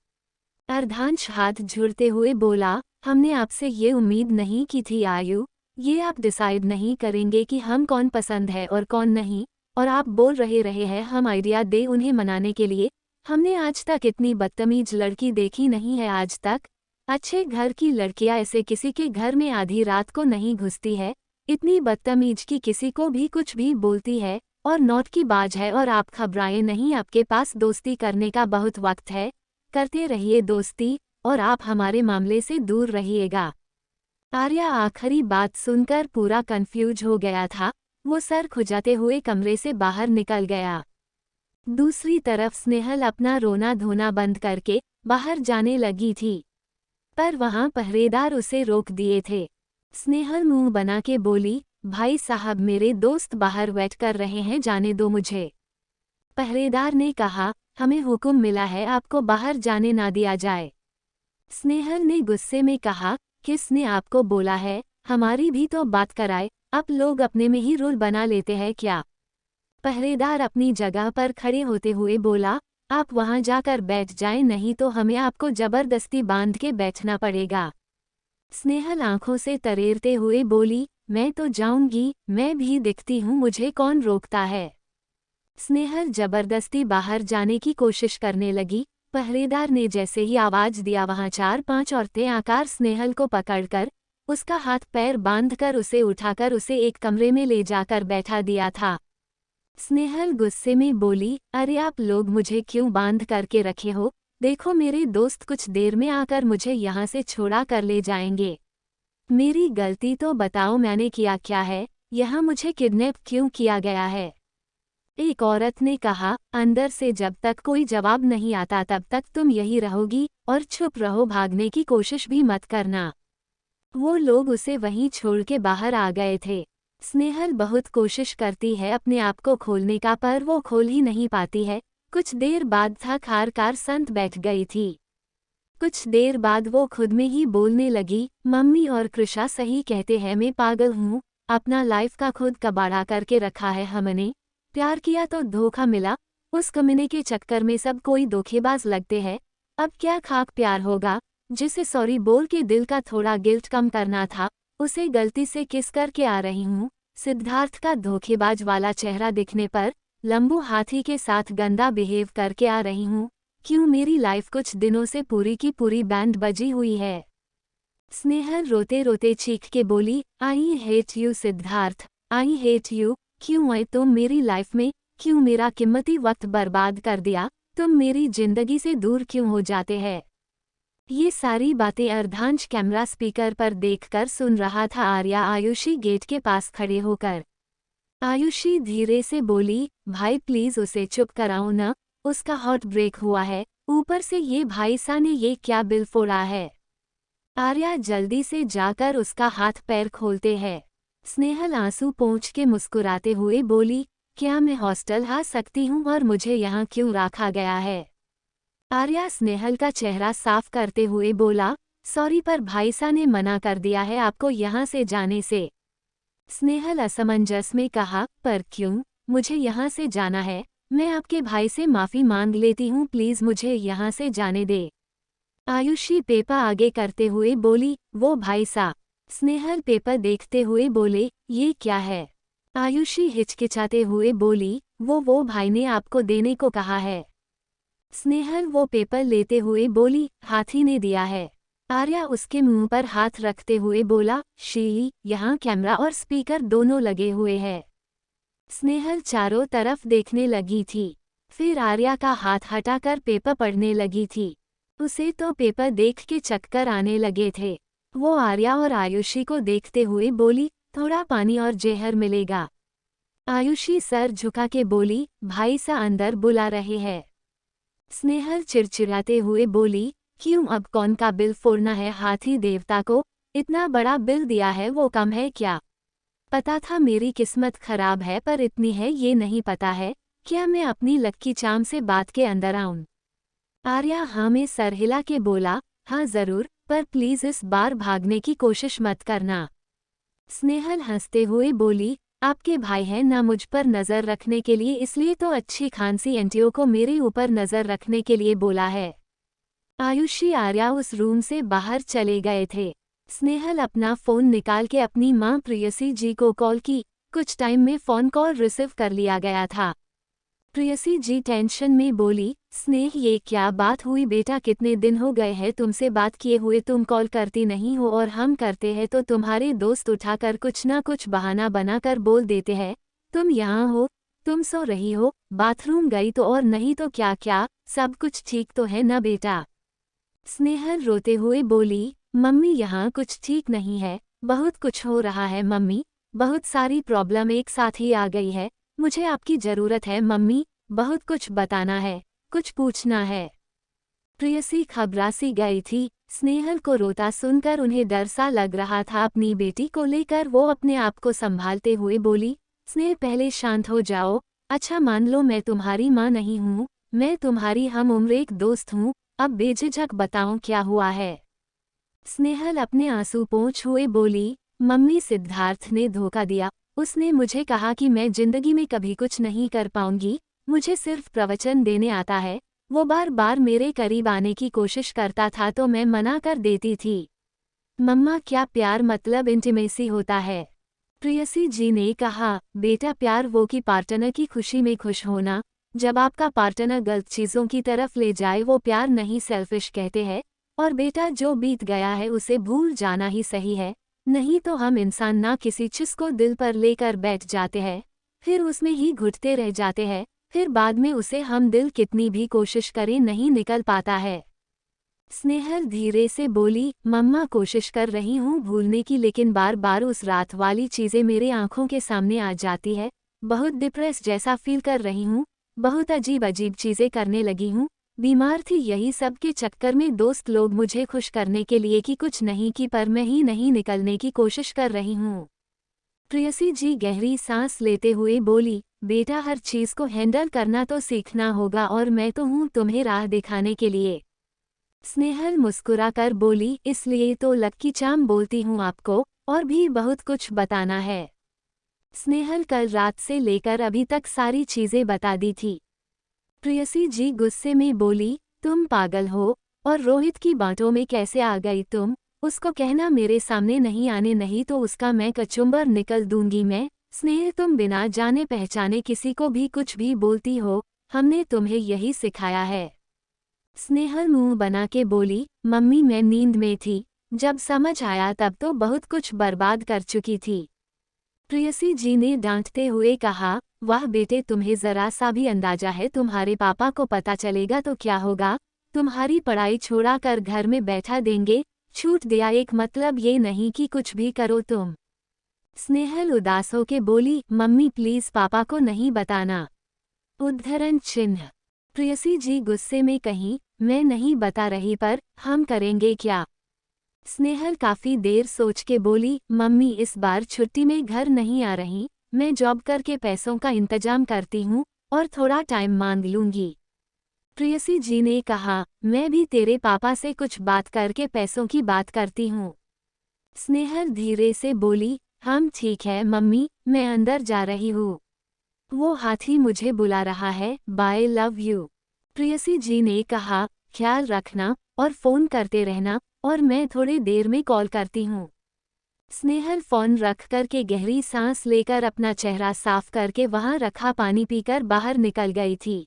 अर्धांश हाथ झुरते हुए बोला, हमने आपसे ये उम्मीद नहीं की थी आयु, ये आप डिसाइड नहीं करेंगे कि हम कौन पसंद है और कौन नहीं, और आप बोल रहे हैं हम आइडिया दे उन्हें मनाने के लिए। हमने आज तक इतनी बदतमीज लड़की देखी नहीं है आज तक। अच्छे घर की लड़कियां ऐसे किसी के घर में आधी रात को नहीं घुसती है, इतनी बदतमीज की किसी को भी कुछ भी बोलती है और नौट की बाज है। और आप घबराएं नहीं, आपके पास दोस्ती करने का बहुत वक्त है, करते रहिए दोस्ती और आप हमारे मामले से दूर रहिएगा। आर्या आखिरी बात सुनकर पूरा कंफ्यूज हो गया था, वो सर खुजाते हुए कमरे से बाहर निकल गया। दूसरी तरफ स्नेहल अपना रोना धोना बंद करके बाहर जाने लगी थी, पर वहां पहरेदार उसे रोक दिए थे। स्नेहल मुंह बना के बोली, भाई साहब मेरे दोस्त बाहर वेट कर रहे हैं, जाने दो मुझे। पहरेदार ने कहा, हमें हुक्म मिला है आपको बाहर जाने ना दिया जाए। स्नेहल ने गुस्से में कहा, किसने आपको बोला है, हमारी भी तो बात कराए, आप लोग अपने में ही रूल बना लेते हैं क्या। पहरेदार अपनी जगह पर खड़े होते हुए बोला, आप वहां जाकर बैठ जाएं, नहीं तो हमें आपको जबरदस्ती बांध के बैठना पड़ेगा। स्नेहल आंखों से तरेरते हुए बोली, मैं तो जाऊंगी, मैं भी दिखती हूँ, मुझे कौन रोकता है। स्नेहल जबरदस्ती बाहर जाने की कोशिश करने लगी। पहरेदार ने जैसे ही आवाज दिया वहां 4-5 औरतें आकर स्नेहल को पकड़कर उसका हाथ पैर बांधकर उसे उठाकर उसे एक कमरे में ले जाकर बैठा दिया था। स्नेहल गुस्से में बोली, अरे आप लोग मुझे क्यों बांध करके रखे हो, देखो मेरे दोस्त कुछ देर में आकर मुझे यहाँ से छोड़ा कर ले जाएंगे। मेरी गलती तो बताओ, मैंने किया क्या है, यहाँ मुझे किडनैप क्यों किया गया है। एक औरत ने कहा, अंदर से जब तक कोई जवाब नहीं आता तब तक तुम यही रहोगी और चुप रहो, भागने की कोशिश भी मत करना। वो लोग उसे वहीं छोड़ के बाहर आ गए थे। स्नेहल बहुत कोशिश करती है अपने आप को खोलने का, पर वो खोल ही नहीं पाती है। कुछ देर बाद थक हार कर संत बैठ गई थी। कुछ देर बाद वो खुद में ही बोलने लगी, मम्मी और कृषा सही कहते हैं, मैं पागल हूँ, अपना लाइफ का खुद कबाड़ा करके रखा है हमने। प्यार किया तो धोखा मिला, उस कमीने के चक्कर में सब कोई धोखेबाज लगते हैं। अब क्या खाक प्यार होगा, जिसे सॉरी बोल के दिल का थोड़ा गिल्ट कम करना था, उसे गलती से किस करके आ रही हूँ। सिद्धार्थ का धोखेबाज वाला चेहरा दिखने पर लंबू हाथी के साथ गंदा बिहेव करके आ रही हूँ। क्यों मेरी लाइफ कुछ दिनों से पूरी की पूरी बैंड बजी हुई है। स्नेहल रोते रोते चीख के बोली, I hate you Siddharth, I hate you. क्यों आए तुम मेरी लाइफ में, क्यों मेरा कीमती वक्त बर्बाद कर दिया, तुम मेरी जिंदगी से दूर क्यों हो जाते हैं। ये सारी बातें अर्धांश कैमरा स्पीकर पर देखकर सुन रहा था। आर्या आयुषी गेट के पास खड़े होकर। आयुषी धीरे से बोली, भाई प्लीज उसे चुप कराओ ना, उसका हार्ट ब्रेक हुआ है, ऊपर से ये भाई सा ने ये क्या बिल फोड़ा है। आर्या जल्दी से जाकर उसका हाथ पैर खोलते हैं। स्नेहल आंसू पोंछ के मुस्कुराते हुए बोली, क्या मैं हॉस्टल आ सकती हूँ और मुझे यहाँ क्यों रखा गया है। आर्या स्नेहल का चेहरा साफ करते हुए बोला, सॉरी पर भाईसा ने मना कर दिया है आपको यहाँ से जाने से। स्नेहल असमंजस में कहा, पर क्यों, मुझे यहाँ से जाना है, मैं आपके भाई से माफ़ी मांग लेती हूँ, प्लीज़ मुझे यहाँ से जाने दे। आयुषी पेपर आगे करते हुए बोली, वो भाई सा। स्नेहल पेपर देखते हुए बोले, ये क्या है। आयुषी हिचकिचाते हुए बोली, वो भाई ने आपको देने को कहा है। स्नेहल वो पेपर लेते हुए बोली, हाथी ने दिया है। आर्या उसके मुंह पर हाथ रखते हुए बोला, शी, यहाँ कैमरा और स्पीकर दोनों लगे हुए हैं। स्नेहल चारों तरफ देखने लगी थी, फिर आर्या का हाथ हटाकर पेपर पढ़ने लगी थी। उसे तो पेपर देख के चक्कर आने लगे थे। वो आर्या और आयुषी को देखते हुए बोली, थोड़ा पानी और जहर मिलेगा। आयुषी सर झुका के बोली, भाई सा अंदर बुला रहे हैं। स्नेहल चिड़चिड़ाते हुए बोली, क्यों अब कौन का बिल फोड़ना है, हाथी देवता को इतना बड़ा बिल दिया है, वो कम है क्या। पता था मेरी किस्मत खराब है, पर इतनी है ये नहीं पता है, क्या मैं अपनी लक्की चाम से बात के अंदर आऊं। आर्या हाँ में सर हिला के बोला, हाँ जरूर, पर प्लीज इस बार भागने की कोशिश मत करना। स्नेहल हंसते हुए बोली, आपके भाई हैं ना मुझ पर नज़र रखने के लिए, इसलिए तो अच्छी खांसी एंटियों को मेरे ऊपर नज़र रखने के लिए बोला है। आयुषी आर्या उस रूम से बाहर चले गए थे। स्नेहल अपना फ़ोन निकाल के अपनी मां प्रेयसी जी को कॉल की। कुछ टाइम में फ़ोन कॉल रिसीव कर लिया गया था। प्रेयसी जी टेंशन में बोली, स्नेह ये क्या बात हुई बेटा, कितने दिन हो गए हैं तुमसे बात किए हुए, तुम कॉल करती नहीं हो और हम करते हैं तो तुम्हारे दोस्त उठाकर कुछ ना कुछ बहाना बनाकर बोल देते हैं तुम यहाँ हो, तुम सो रही हो, बाथरूम गई तो, और नहीं तो क्या क्या, सब कुछ ठीक तो है ना बेटा। स्नेहल रोते हुए बोली, मम्मी यहाँ कुछ ठीक नहीं है, बहुत कुछ हो रहा है मम्मी, बहुत सारी प्रॉब्लम एक साथ ही आ गई है, मुझे आपकी ज़रूरत है मम्मी, बहुत कुछ बताना है, कुछ पूछना है। प्रेयसी घबरा-सी गई थी। स्नेहल को रोता सुनकर उन्हें डर सा लग रहा था अपनी बेटी को लेकर। वो अपने आप को संभालते हुए बोली, स्नेह पहले शांत हो जाओ। अच्छा मान लो मैं तुम्हारी माँ नहीं हूँ, मैं तुम्हारी हम उम्र एक दोस्त हूँ, अब बेझिझक बताओ क्या हुआ है। स्नेहल अपने आंसू पोंछ हुए बोली, मम्मी सिद्धार्थ ने धोखा दिया, उसने मुझे कहा कि मैं जिंदगी में कभी कुछ नहीं कर पाऊंगी, मुझे सिर्फ प्रवचन देने आता है, वो बार बार मेरे करीब आने की कोशिश करता था तो मैं मना कर देती थी। मम्मा क्या प्यार मतलब इंटीमेसी होता है। प्रेयसी जी ने कहा, बेटा प्यार वो कि पार्टनर की खुशी में खुश होना, जब आपका पार्टनर गलत चीज़ों की तरफ ले जाए वो प्यार नहीं, सेल्फिश कहते हैं। और बेटा जो बीत गया है उसे भूल जाना ही सही है, नहीं तो हम इंसान ना किसी चीज़ को दिल पर लेकर बैठ जाते हैं, फिर उसमें ही घुटते रह जाते हैं, फिर बाद में उसे हम दिल कितनी भी कोशिश करें नहीं निकल पाता है। स्नेहल धीरे से बोली, मम्मा कोशिश कर रही हूँ भूलने की, लेकिन बार बार उस रात वाली चीज़ें मेरे आंखों के सामने आ जाती है, बहुत डिप्रेस जैसा फील कर रही हूँ, बहुत अजीब अजीब चीज़ें करने लगी हूँ, बीमार थी, यही सब के चक्कर में दोस्त लोग मुझे खुश करने के लिए कि कुछ नहीं की, पर मैं ही नहीं निकलने की कोशिश कर रही हूँ। प्रेयसी जी गहरी सांस लेते हुए बोली, बेटा हर चीज़ को हैंडल करना तो सीखना होगा और मैं तो हूँ तुम्हें राह दिखाने के लिए। स्नेहल मुस्कुराकर बोली, इसलिए तो लक्की चाम बोलती हूँ आपको, और भी बहुत कुछ बताना है। स्नेहल कल रात से लेकर अभी तक सारी चीज़ें बता दी थी। प्रेयसी जी गुस्से में बोली, तुम पागल हो, और रोहित की बातों में कैसे आ गई तुम, उसको कहना मेरे सामने नहीं आने, नहीं तो उसका मैं कचुम्बर निकल दूंगी मैं। स्नेह तुम बिना जाने पहचाने किसी को भी कुछ भी बोलती हो, हमने तुम्हें यही सिखाया है। स्नेहल मुंह बना के बोली, मम्मी मैं नींद में थी, जब समझ आया तब तो बहुत कुछ बर्बाद कर चुकी थी। प्रेयसी जी ने डांटते हुए कहा, वाह बेटे तुम्हें जरा सा भी अंदाजा है तुम्हारे पापा को पता चलेगा तो क्या होगा, तुम्हारी पढ़ाई छोड़ा कर घर में बैठा देंगे, छूट दिया, एक मतलब ये नहीं कि कुछ भी करो तुम। स्नेहल उदास होके बोली, मम्मी प्लीज पापा को नहीं बताना। उद्धरण चिन्ह। प्रेयसी जी गुस्से में कहीं, मैं नहीं बता रही पर हम करेंगे क्या। स्नेहल काफी देर सोच के बोली, मम्मी इस बार छुट्टी में घर नहीं आ रही, मैं जॉब करके पैसों का इंतजाम करती हूँ और थोड़ा टाइम मांग लूंगी। प्रेयसी जी ने कहा, मैं भी तेरे पापा से कुछ बात करके पैसों की बात करती हूँ। स्नेहल धीरे से बोली, हम ठीक है मम्मी, मैं अंदर जा रही हूँ, वो हाथी मुझे बुला रहा है, बाय लव यू। प्रेयसी जी ने कहा, ख्याल रखना और फ़ोन करते रहना, और मैं थोड़ी देर में कॉल करती हूँ। स्नेहल फ़ोन रख कर के गहरी सांस लेकर अपना चेहरा साफ करके वहाँ रखा पानी पीकर बाहर निकल गई थी।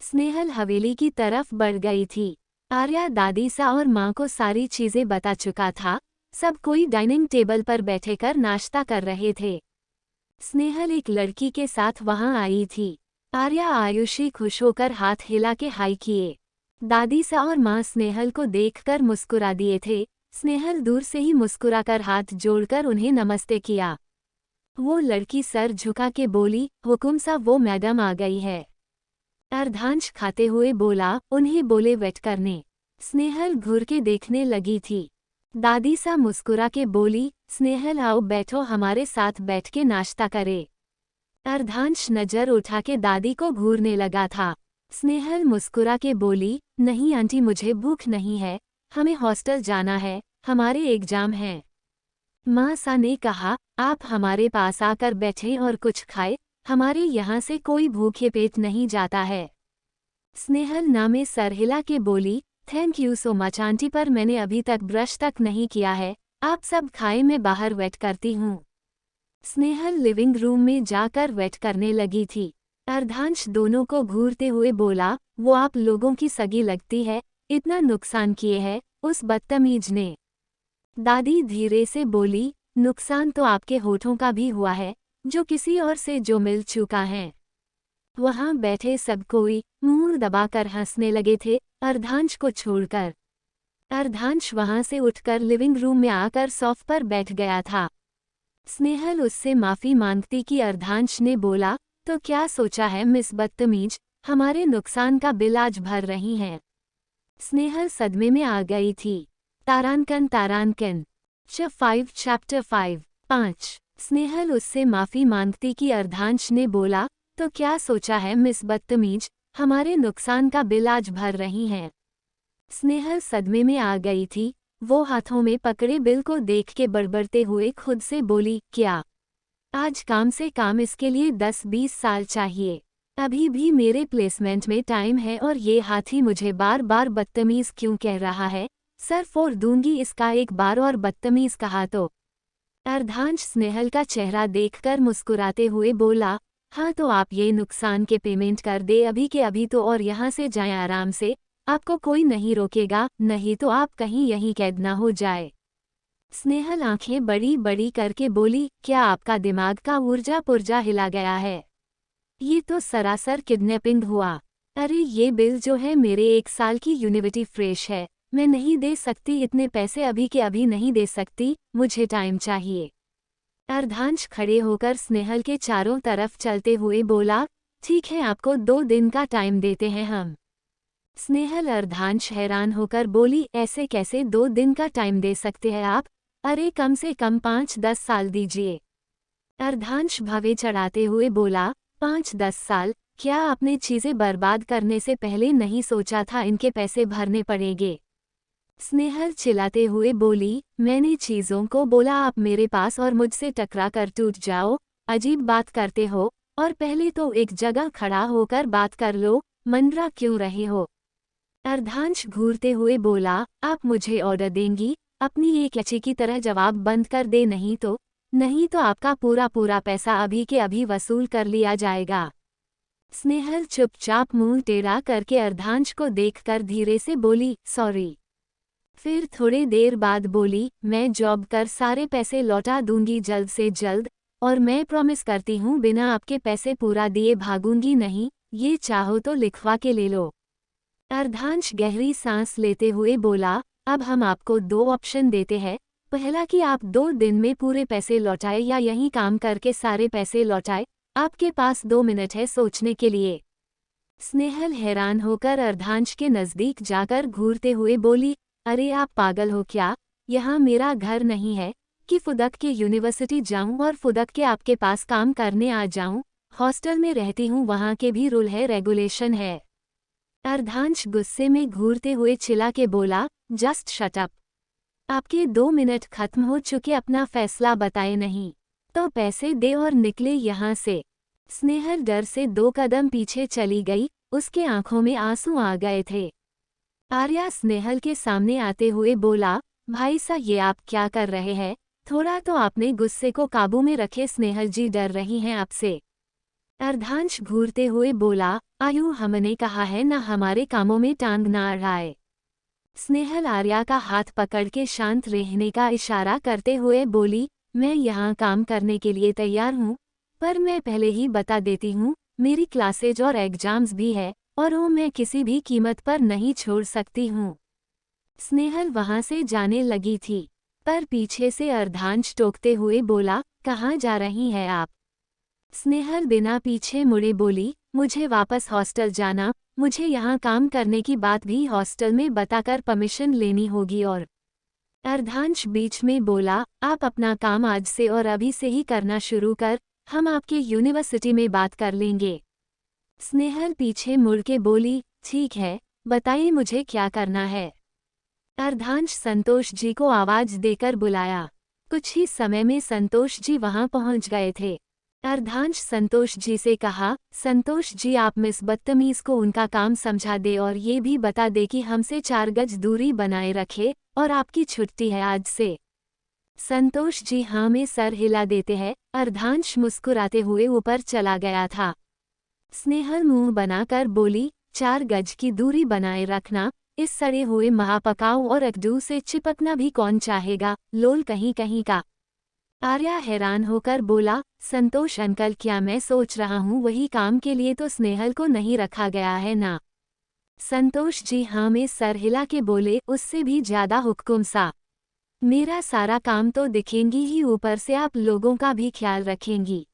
स्नेहल हवेली की तरफ बढ़ गई थी। आर्या दादी सा और माँ को सारी चीज़ें बता चुका था, सब कोई डाइनिंग टेबल पर बैठे कर नाश्ता कर रहे थे। स्नेहल एक लड़की के साथ वहां आई थी। आर्या आयुषी खुश होकर हाथ हिला के हाई किए। दादी सा और माँ स्नेहल को देखकर मुस्कुरा दिए थे। स्नेहल दूर से ही मुस्कुराकर हाथ जोड़कर उन्हें नमस्ते किया। वो लड़की सर झुका के बोली, हुकुम सा वो मैडम आ गई है। अर्धांश खाते हुए बोला, उन्हें बोले वेट करने। स्नेहल घूर के देखने लगी थी। दादी सा मुस्कुरा के बोली, स्नेहल आओ बैठो हमारे साथ बैठ के नाश्ता करे। अर्धांश नजर उठा के दादी को घूरने लगा था। स्नेहल मुस्कुरा के बोली, नहीं आंटी मुझे भूख नहीं है, हमें हॉस्टल जाना है, हमारे एग्जाम हैं। मासा ने कहा, आप हमारे पास आकर बैठे और कुछ खाए, हमारे यहाँ से कोई भूखे पेट नहीं जाता है। स्नेहल नामे सर हिला के बोली, thank you so much aunty, पर मैंने अभी तक ब्रश तक नहीं किया है, आप सब खाए, मैं बाहर वेट करती हूँ। स्नेहल लिविंग रूम में जाकर वेट करने लगी थी। अर्धांश दोनों को घूरते हुए बोला, वो आप लोगों की सगी लगती है, इतना नुकसान किए है उस बदतमीज ने। दादी धीरे से बोली, नुकसान तो आपके होठों का भी हुआ है, जो किसी और से जो मिल चुका है। वहां बैठे सब कोई मुंह दबाकर हंसने लगे थे, अर्धांश को छोड़कर। अर्धांश वहां से उठकर लिविंग रूम में आकर सोफे पर बैठ गया था। स्नेहल उससे माफी मांगती कि अर्धांश ने बोला, तो क्या सोचा है मिस बदतमीज, हमारे नुकसान का बिल आज भर रही हैं। स्नेहल सदमे में आ गई थी। तारांकन चैप्टर 5 स्नेहल उससे माफी मांगती कि अर्धांश ने बोला, तो क्या सोचा है मिस बदतमीज, हमारे नुकसान का बिल आज भर रही हैं। स्नेहल सदमे में आ गई थी। वो हाथों में पकड़े बिल को देख के बड़बड़ते हुए खुद से बोली, क्या आज काम से काम इसके लिए 10-20 साल चाहिए। अभी भी मेरे प्लेसमेंट में टाइम है और ये हाथी मुझे बार बार बदतमीज क्यों कह रहा है, सर फोड़ दूंगी इसका एक बार और बदतमीज कहा तो। अर्धांश स्नेहल का चेहरा देखकर मुस्कुराते हुए बोला, हाँ तो आप ये नुकसान के पेमेंट कर दे अभी के अभी तो, और यहाँ से जाएं आराम से, आपको कोई नहीं रोकेगा, नहीं तो आप कहीं यहीं कैद ना हो जाए। स्नेहल आंखें बड़ी बड़ी करके बोली, क्या आपका दिमाग का ऊर्जा पुर्जा हिला गया है? ये तो सरासर किडनैपिंग हुआ। अरे ये बिल जो है मेरे 1 साल की यूनिवर्सिटी फ्रेश है, मैं नहीं दे सकती, इतने पैसे अभी के अभी नहीं दे सकती, मुझे टाइम चाहिए। अर्धांश खड़े होकर स्नेहल के चारों तरफ चलते हुए बोला, ठीक है आपको 2 दिन का टाइम देते हैं हम। स्नेहल अर्धांश हैरान होकर बोली, ऐसे कैसे 2 दिन का टाइम दे सकते हैं आप? अरे कम से कम 5-10 साल दीजिए। अर्धांश भवे चढ़ाते हुए बोला, 5-10 साल, क्या आपने चीजें बर्बाद करने से पहले नहीं सोचा था इनके पैसे भरने पड़ेंगे? स्नेहल चिल्लाते हुए बोली, मैंने चीजों को बोला आप मेरे पास और मुझसे टकरा कर टूट जाओ, अजीब बात करते हो, और पहले तो एक जगह खड़ा होकर बात कर लो, मंडरा क्यों रहे हो? अर्धांश घूरते हुए बोला, आप मुझे ऑर्डर देंगी? अपनी एक अच्छी की तरह जवाब बंद कर दे, नहीं तो आपका पूरा पैसा अभी के अभी वसूल कर लिया जाएगा। स्नेहल चुपचाप मुंह टेढ़ा करके अर्धांश को देखकर धीरे से बोली, सॉरी। फिर थोड़ी देर बाद बोली, मैं जॉब कर सारे पैसे लौटा दूंगी जल्द से जल्द, और मैं प्रॉमिस करती हूँ बिना आपके पैसे पूरा दिए भागूंगी नहीं, ये चाहो तो लिखवा के ले लो। अर्धांश गहरी सांस लेते हुए बोला, अब हम आपको 2 ऑप्शन देते हैं, पहला कि आप 2 दिन में पूरे पैसे लौटाए या यहीं काम करके सारे पैसे लौटाए, आपके पास 2 मिनट है सोचने के लिए। स्नेहल हैरान होकर अर्धांश के नजदीक जाकर घूरते हुए बोली, अरे आप पागल हो क्या, यहाँ मेरा घर नहीं है कि फुदक के यूनिवर्सिटी जाऊं और फुदक के आपके पास काम करने आ जाऊं, हॉस्टल में रहती हूँ, वहाँ के भी रूल है रेगुलेशन है। अर्धांश गुस्से में घूरते हुए चिल्ला के बोला, जस्ट शट अप। आपके 2 मिनट खत्म हो चुके, अपना फैसला बताए नहीं तो पैसे दे और निकले यहाँ से। स्नेहल डर से 2 कदम पीछे चली गई, उसके आंखों में आंसू आ गए थे। आर्या स्नेहल के सामने आते हुए बोला, भाई साहब ये आप क्या कर रहे हैं, थोड़ा तो आपने गुस्से को काबू में रखे, स्नेहल जी डर रही हैं आपसे। अर्धांश घूरते हुए बोला, आयु हमने कहा है ना हमारे कामों में टांग ना अड़ाए। स्नेहल आर्या का हाथ पकड़ के शांत रहने का इशारा करते हुए बोली, मैं यहाँ काम करने के लिए तैयार हूँ, पर मैं पहले ही बता देती हूँ, मेरी क्लासेज और एग्जाम्स भी है, और वो मैं किसी भी कीमत पर नहीं छोड़ सकती हूँ। स्नेहल वहाँ से जाने लगी थी, पर पीछे से अर्धांश टोकते हुए बोला, कहाँ जा रही हैं आप? स्नेहल बिना पीछे मुड़े बोली, मुझे वापस हॉस्टल जाना, मुझे यहाँ काम करने की बात भी हॉस्टल में बताकर परमिशन लेनी होगी। और अर्धांश बीच में बोला, आप अपना काम आज से और अभी से ही करना शुरू कर, हम आपके यूनिवर्सिटी में बात कर लेंगे। स्नेहल पीछे मुड़ के बोली, ठीक है, बताइए मुझे क्या करना है। अर्धांश संतोष जी को आवाज देकर बुलाया। कुछ ही समय में संतोष जी वहां पहुंच गए थे। अर्धांश संतोष जी से कहा, संतोष जी आप मिस बदतमीज को उनका काम समझा दे और ये भी बता दे कि हमसे 4 गज दूरी बनाए रखे और आपकी छुट्टी है आज से। संतोष जी हाँ में सर हिला देते हैं। अर्धांश मुस्कुराते हुए ऊपर चला गया था। स्नेहल मुंह बनाकर बोली, 4 गज की दूरी बनाए रखना, इस सड़े हुए महापकाऊ और अकड़ू से चिपकना भी कौन चाहेगा, लोल कहीं कहीं का। आर्या हैरान होकर बोला, संतोष अंकल क्या मैं सोच रहा हूँ वही काम के लिए तो स्नेहल को नहीं रखा गया है ना। संतोष जी हाँ में सर हिला के बोले, उससे भी ज्यादा हुक्म सा। मेरा सारा काम तो दिखेंगी ही, ऊपर से आप लोगों का भी ख्याल रखेंगी।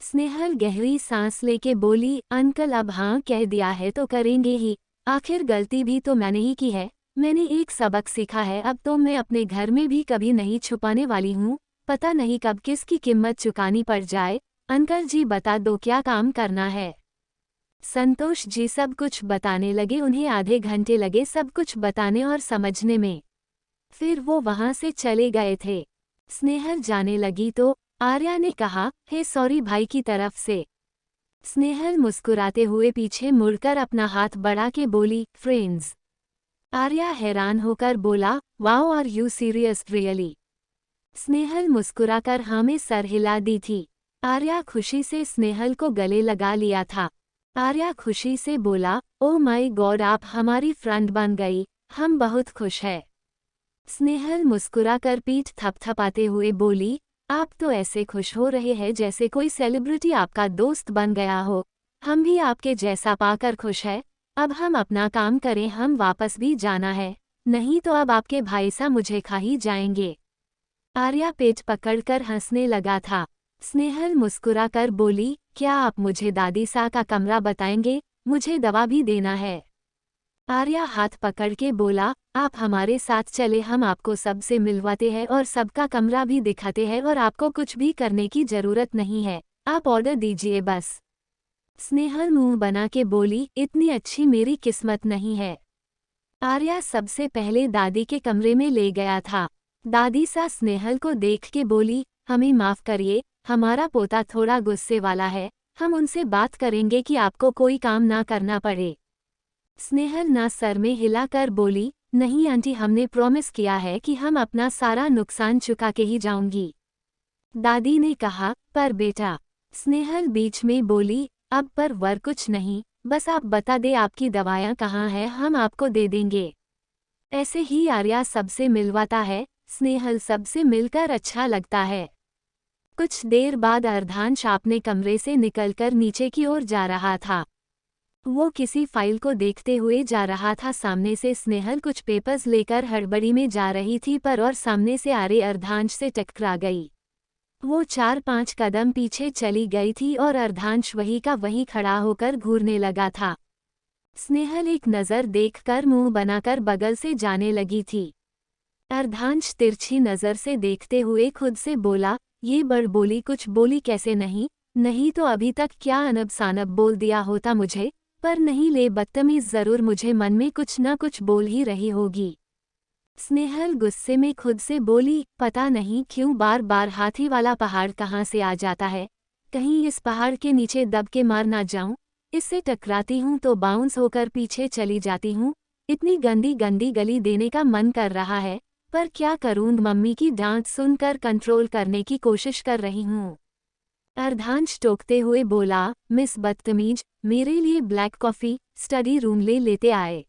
स्नेहल गहरी सांस लेके बोली, अंकल अब हाँ कह दिया है तो करेंगे ही, आखिर गलती भी तो मैंने ही की है। मैंने एक सबक सीखा है, अब तो मैं अपने घर में भी कभी नहीं छुपाने वाली हूँ। पता नहीं कब किसकी कीमत चुकानी पड़ जाए। अंकल जी बता दो क्या काम करना है। संतोष जी सब कुछ बताने लगे। उन्हें आधे घंटे लगे सब कुछ बताने और समझने में। फिर वो वहां से चले गए थे। स्नेहल जाने लगी तो आर्या ने कहा, हे सॉरी भाई की तरफ से। स्नेहल मुस्कुराते हुए पीछे मुड़कर अपना हाथ बढ़ा के बोली, फ्रेंड्स। आर्या हैरान होकर बोला, wow are you serious really. Snehal मुस्कुराकर हाँ में सर हिला दी थी। आर्या खुशी से स्नेहल को गले लगा लिया था। आर्या खुशी से बोला, ओ माय गॉड आप हमारी फ्रेंड बन गई, हम बहुत खुश हैं। स्नेहल मुस्कुराकर पीठ थपथपाते हुए बोली, आप तो ऐसे खुश हो रहे हैं जैसे कोई सेलिब्रिटी आपका दोस्त बन गया हो। हम भी आपके जैसा पाकर खुश हैं। अब हम अपना काम करें, हम वापस भी जाना है, नहीं तो अब आपके भाई सा मुझे खा ही जाएंगे। आर्या पेट पकड़कर हंसने लगा था। स्नेहल मुस्कुराकर बोली, क्या आप मुझे दादी सा का कमरा बताएंगे, मुझे दवा भी देना है। आर्या हाथ पकड़ के बोला, आप हमारे साथ चले, हम आपको सबसे मिलवाते हैं और सबका कमरा भी दिखाते हैं और आपको कुछ भी करने की जरूरत नहीं है, आप ऑर्डर दीजिए बस। स्नेहल मुंह बना के बोली, इतनी अच्छी मेरी किस्मत नहीं है। आर्या सबसे पहले दादी के कमरे में ले गया था। दादी सा स्नेहल को देख के बोली, हमें माफ करिए, हमारा पोता थोड़ा गुस्से वाला है, हम उनसे बात करेंगे कि आपको कोई काम ना करना पड़े। स्नेहल ना सर में हिलाकर बोली, नहीं आंटी हमने प्रॉमिस किया है कि हम अपना सारा नुकसान चुका के ही जाऊंगी। दादी ने कहा, पर बेटा। स्नेहल बीच में बोली, अब पर वर कुछ नहीं, बस आप बता दे आपकी दवाइयाँ कहाँ हैं, हम आपको दे देंगे। ऐसे ही आर्या सबसे मिलवाता है, स्नेहल सबसे मिलकर अच्छा लगता है। कुछ देर बाद अर्धांश अपने कमरे से निकलकर नीचे की ओर जा रहा था। वो किसी फाइल को देखते हुए जा रहा था। सामने से स्नेहल कुछ पेपर्स लेकर हड़बड़ी में जा रही थी पर और सामने से आ रहे अर्धांश से टकरा गई। वो 4-5 कदम पीछे चली गई थी और अर्धांश वही का वहीं खड़ा होकर घूरने लगा था। स्नेहल एक नज़र देखकर मुंह बनाकर बगल से जाने लगी थी। अर्धांश तिरछी नज़र से देखते हुए खुद से बोला, ये बड़बोली कुछ बोली कैसे नहीं तो अभी तक क्या अनब सानब बोल दिया होता मुझे, पर नहीं ले बदतमीज ज़रूर मुझे मन में कुछ न कुछ बोल ही रही होगी। स्नेहल गुस्से में खुद से बोली, पता नहीं क्यों बार बार हाथी वाला पहाड़ कहाँ से आ जाता है, कहीं इस पहाड़ के नीचे दब के मार ना जाऊं, इससे टकराती हूं तो बाउंस होकर पीछे चली जाती हूं, इतनी गंदी गंदी गली देने का मन कर रहा है, पर क्या करूं, मम्मी की डांट सुनकर कंट्रोल करने की कोशिश कर रही हूं। अर्धांश टोकते हुए बोला, मिस बदतमीज, मेरे लिए ब्लैक कॉफ़ी स्टडी रूम ले लेते आए।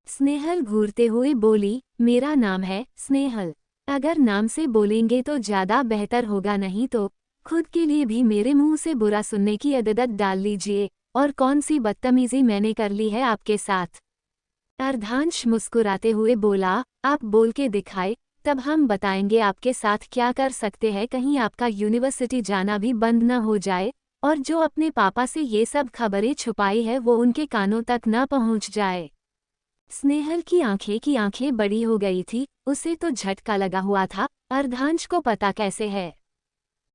स्नेहल घूरते हुए बोली, मेरा नाम है स्नेहल, अगर नाम से बोलेंगे तो ज़्यादा बेहतर होगा, नहीं तो खुद के लिए भी मेरे मुंह से बुरा सुनने की आदत डाल लीजिए। और कौन सी बदतमीजी मैंने कर ली है आपके साथ? अर्धांश मुस्कुराते हुए बोला, आप बोल के दिखाए, तब हम बताएंगे आपके साथ क्या कर सकते हैं, कहीं आपका यूनिवर्सिटी जाना भी बंद न हो जाए और जो अपने पापा से ये सब खबरें छुपाई है वो उनके कानों तक न पहुंच जाए। स्नेहल की आंखें बड़ी हो गई थी, उसे तो झटका लगा हुआ था, अर्धांश को पता कैसे है।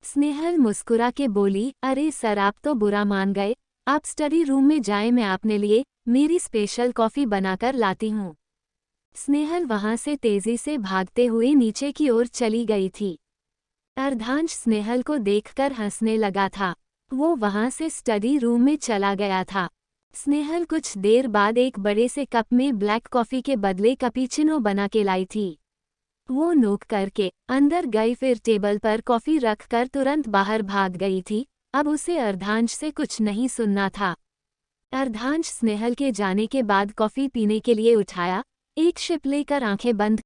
स्नेहल मुस्कुरा के बोली, अरे सर आप तो बुरा मान गए, आप स्टडी रूम में जाएं, मैं आपने लिए मेरी स्पेशल कॉफ़ी बनाकर लाती हूँ। स्नेहल वहां से तेजी से भागते हुए नीचे की ओर चली गई थी। अर्धांश स्नेहल को देखकर हंसने लगा था। वो वहां से स्टडी रूम में चला गया था। स्नेहल कुछ देर बाद एक बड़े से कप में ब्लैक कॉफी के बदले कैपुचिनो बना के लाई थी। वो नोक करके अंदर गई, फिर टेबल पर कॉफी रखकर तुरंत बाहर भाग गई थी। अब उसे अर्धांश से कुछ नहीं सुनना था। अर्धांश स्नेहल के जाने के बाद कॉफी पीने के लिए उठाया, एक शिप लेकर आंखें बंद